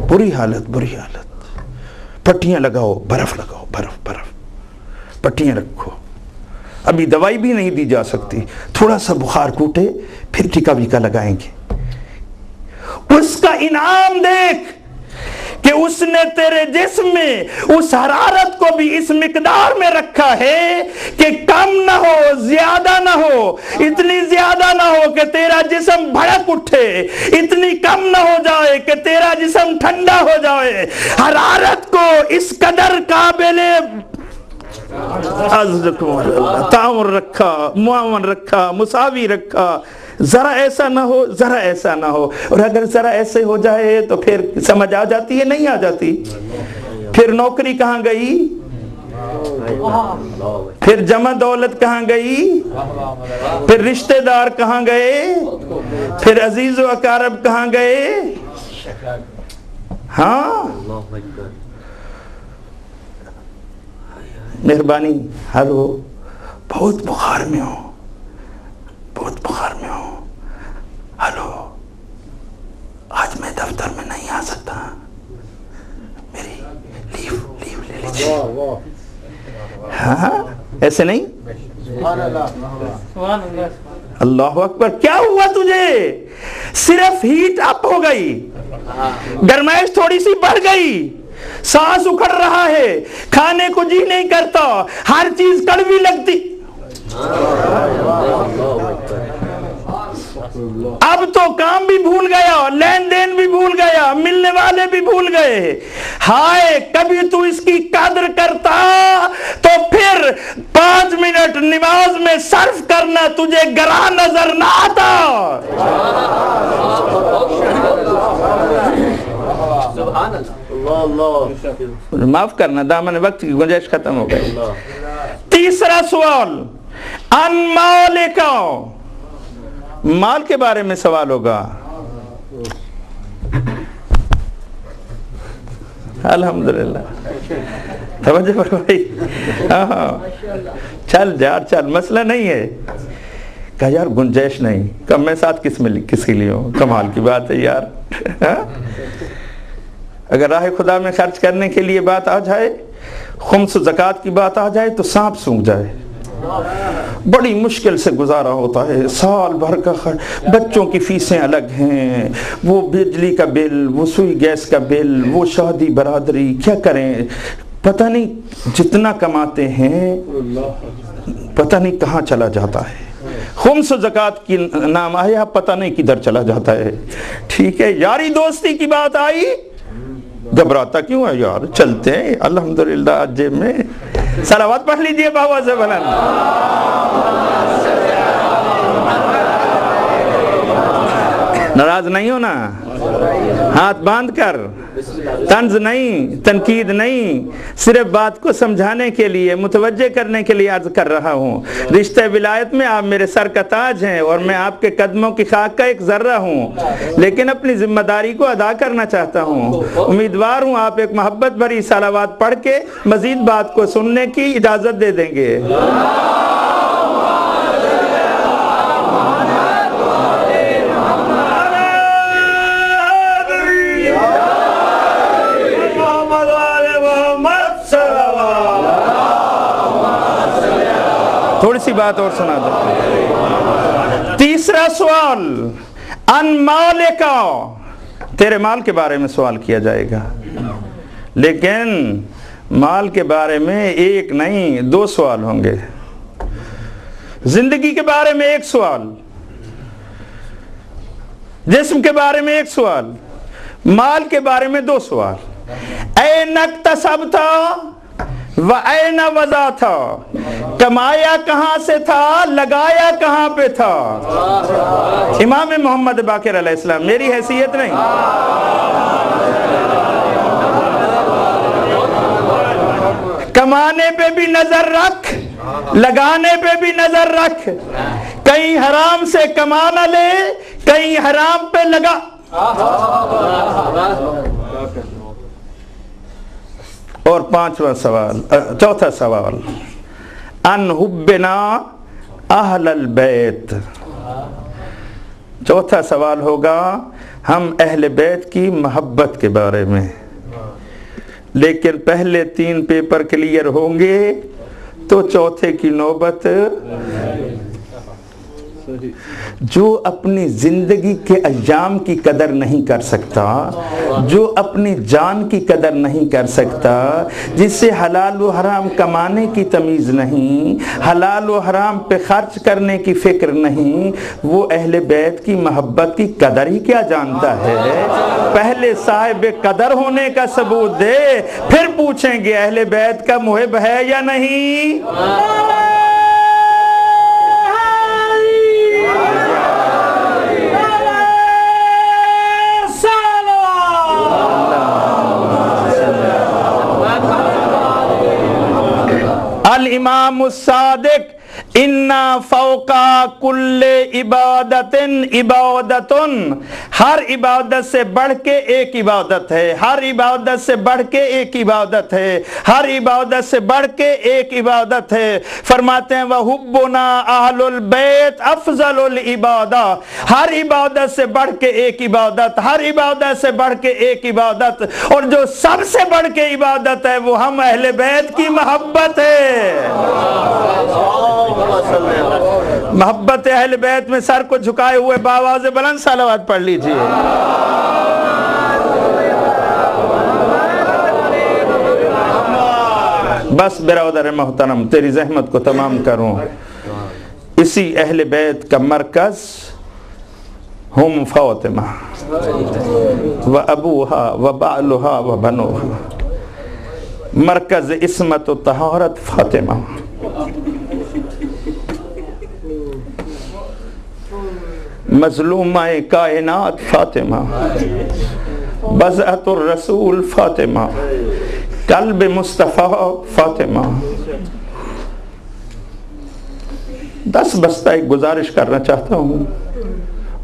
بری حالت، بری حالت۔ پٹیاں لگاؤ، برف لگاؤ، برف پٹیاں رکھو۔ ابھی دوائی بھی نہیں دی جا سکتی، تھوڑا سا بخار ٹوٹے پھر ٹیکا ویکا لگائیں گے۔ اس کا انعام دیکھ کہ اس نے تیرے جسم میں اس حرارت کو بھی اس مقدار میں رکھا ہے کہ کم نہ ہو زیادہ نہ ہو، اتنی زیادہ نہ ہو کہ تیرا جسم بھڑک اٹھے، اتنی کم نہ ہو جائے کہ تیرا جسم ٹھنڈا ہو جائے۔ حرارت کو اس قدر قابل تعاون رکھا، معاون رکھا، مساوی رکھا، ذرا ایسا نہ ہو، ذرا ایسا نہ ہو۔ اور اگر ذرا ایسے ہو جائے تو پھر سمجھ آ جاتی ہے، نہیں آ جاتی؟ پھر نوکری کہاں گئی؟ پھر جمع دولت کہاں گئی؟ پھر رشتہ دار کہاں گئے؟ پھر عزیز و اقارب کہاں گئے؟ ہاں، مہربانی، ہلو، بہت بخار میں ہو، بہت بخار میں ہو، ہلو، آج میں دفتر میں نہیں آ سکتا، میری لیو لے لیجیے۔ ہاں، ایسے نہیں؟ اللہ اکبر، کیا ہوا تجھے؟ صرف ہیٹ اپ ہو گئی، گرمائش تھوڑی سی بڑھ گئی، سانس اکھڑ رہا ہے، کھانے کو جی نہیں کرتا، ہر چیز کڑوی لگتی۔ اب تو کام بھی بھول گیا، لین دین بھی بھول گیا، ملنے والے بھی بھول گئے۔ ہائے، کبھی تو اس کی قدر کرتا تو پھر 5 منٹ نماز میں صرف کرنا تجھے گراں نظر نہ آتا۔ معاف کرنا، دامن وقت کی گنجائش ختم ہو گئی۔ تیسرا سوال، ان مالکا، مال کے بارے میں سوال ہوگا۔ الحمدللہ، توجہ فرمائی۔ ہاں، چل یار چل، مسئلہ نہیں ہے۔ کہا یار گنجائش نہیں، کم میں ساتھ کس کے لیے ہوں؟ کمال کی بات ہے یار۔ اگر راہ خدا میں خرچ کرنے کے لیے بات آ جائے، خمس و زکوٰۃ کی بات آ جائے تو سانپ سونکھ جائے۔ بڑی مشکل سے گزارا ہوتا ہے، سال بھر کا خرچ، بچوں کی فیسیں الگ ہیں، وہ بجلی کا بل، وہ سوئی گیس کا بل، وہ شادی برادری، کیا کریں؟ پتہ نہیں جتنا کماتے ہیں پتہ نہیں کہاں چلا جاتا ہے۔ خمس و زکوٰۃ کی نام آیا، پتہ نہیں کدھر چلا جاتا ہے۔ ٹھیک ہے، یاری دوستی کی بات آئی، گھبراتا کیوں ہے یار؟ چلتے ہیں، الحمدللہ جیب میں۔ صلوات پڑھ لیجئے بابا سے بلند۔ ناراض نہیں ہونا، ہاتھ باندھ کر، طنز نہیں، تنقید نہیں، صرف بات کو سمجھانے کے لیے، متوجہ کرنے کے لیے عرض کر رہا ہوں۔ رشتہ ولایت میں آپ میرے سر کا تاج ہیں اور میں آپ کے قدموں کی خاک کا ایک ذرہ ہوں، لیکن اپنی ذمہ داری کو ادا کرنا چاہتا ہوں۔ امیدوار ہوں آپ ایک محبت بھری صلوات پڑھ کے مزید بات کو سننے کی اجازت دے دیں گے۔ تھوڑی سی بات اور سنا دو۔ تیسرا سوال، ان مالکا، تیرے مال کے بارے میں سوال کیا جائے گا، لیکن مال کے بارے میں ایک نہیں 2 سوال ہوں گے. زندگی کے بارے میں 1 سوال، جسم کے بارے میں 1 سوال، مال کے بارے میں 2 سوال. این اکتسبت و این وضعت، کمایا کہاں سے تھا، لگایا کہاں پہ تھا. امام محمد باقر علیہ السلام، میری حیثیت نہیں. کمانے پہ بھی نظر رکھ، لگانے پہ بھی نظر رکھ، کہیں حرام سے کما نہ لے، کہیں حرام پہ لگا. اور 5واں سوال، 4تھا سوال، ان حبنا اہل البیت. 4تھا سوال ہوگا ہم اہل بیت کی محبت کے بارے میں. لیکن پہلے 3 پیپر کلیئر ہوں گے تو 4تھے کی نوبت. جو اپنی زندگی کے ایام کی قدر نہیں کر سکتا، جو اپنی جان کی قدر نہیں کر سکتا، جس سے حلال و حرام کمانے کی تمیز نہیں، حلال و حرام پہ خرچ کرنے کی فکر نہیں، وہ اہل بیت کی محبت کی قدر ہی کیا جانتا ہے. پہلے صاحب قدر ہونے کا ثبوت دے، پھر پوچھیں گے اہل بیت کا محب ہے یا نہیں. الامام الصادق، انا فوقا کل عبادت عبادت، ہر عبادت سے بڑھ کے ایک عبادت ہے، ہر عبادت سے بڑھ کے ایک عبادت ہے، ہر عبادت سے بڑھ کے ایک عبادت ہے. فرماتے ہیں وَحُبُّنَا أَهْلُ الْبَيْتِ أَفْضَلُ الْعِبَادَةِ، ہر عبادت سے بڑھ کے ایک عبادت، ہر عبادت سے بڑھ کے ایک عبادت، اور جو سب سے بڑھ کے عبادت ہے وہ ہم اہل بیت کی محبت ہے. محبت اہل بیت میں سر کو جھکائے ہوئے باواز بلند صلوات پڑھ لیجئے. بس برادر محترم، تیری زحمت کو تمام کروں. اسی اہل بیت کا مرکز ہم فاطمہ و ابوہا و بعلہا و بنوہا، مرکز عصمت و طہارت فاطمہ. مظلومہ کائنات فاطمہ، بضعت الرسول فاطمہ، قلب مصطفیٰ فاطمہ. 10 بستہ ایک گزارش کرنا چاہتا ہوں،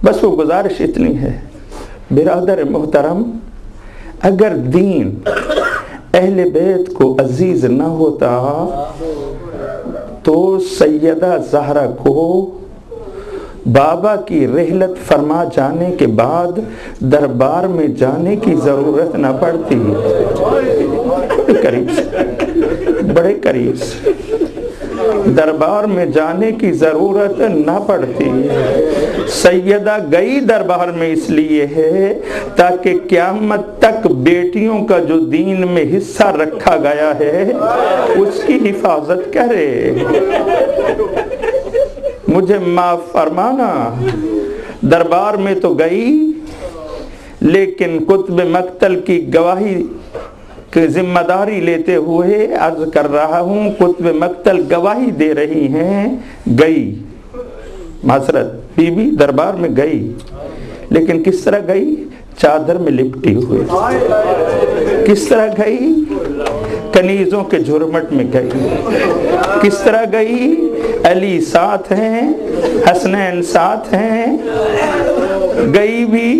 بس وہ گزارش اتنی ہے. برادر محترم، اگر دین اہل بیت کو عزیز نہ ہوتا تو سیدہ زہرا کو بابا کی رحلت فرما جانے کے بعد دربار میں جانے کی ضرورت نہ پڑتی. بڑے قریب سے دربار میں جانے کی ضرورت نہ پڑتی. سیدہ گئی دربار میں اس لیے ہے تاکہ قیامت تک بیٹیوں کا جو دین میں حصہ رکھا گیا ہے اس کی حفاظت کرے. مجھے معاف فرمانا، دربار میں تو گئی لیکن قطب مقتل کی گواہی کی ذمہ داری لیتے ہوئے عرض کر رہا ہوں، قطب مقتل گواہی دے رہی ہیں. گئی معذرت، بی بی دربار میں گئی، لیکن کس طرح گئی؟ چادر میں لپٹی ہوئی. کس طرح گئی؟ کنیزوں کے جھرمٹ میں گئی. کس طرح گئی؟ علی ساتھ ہیں، حسنین ساتھ ہیں. گئی بھی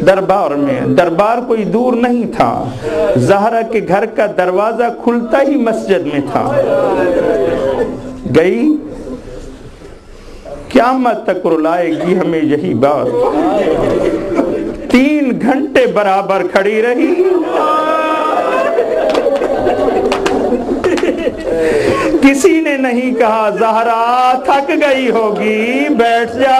دربار میں، دربار کوئی دور نہیں تھا، زہرا کے گھر کا دروازہ کھلتا ہی مسجد میں تھا. گئی، قیامت تک رلائے گی ہمیں یہی بات. 3 گھنٹے برابر کھڑی رہی. کسی نے نہیں کہا زہرا تھک گئی ہوگی بیٹھ جا.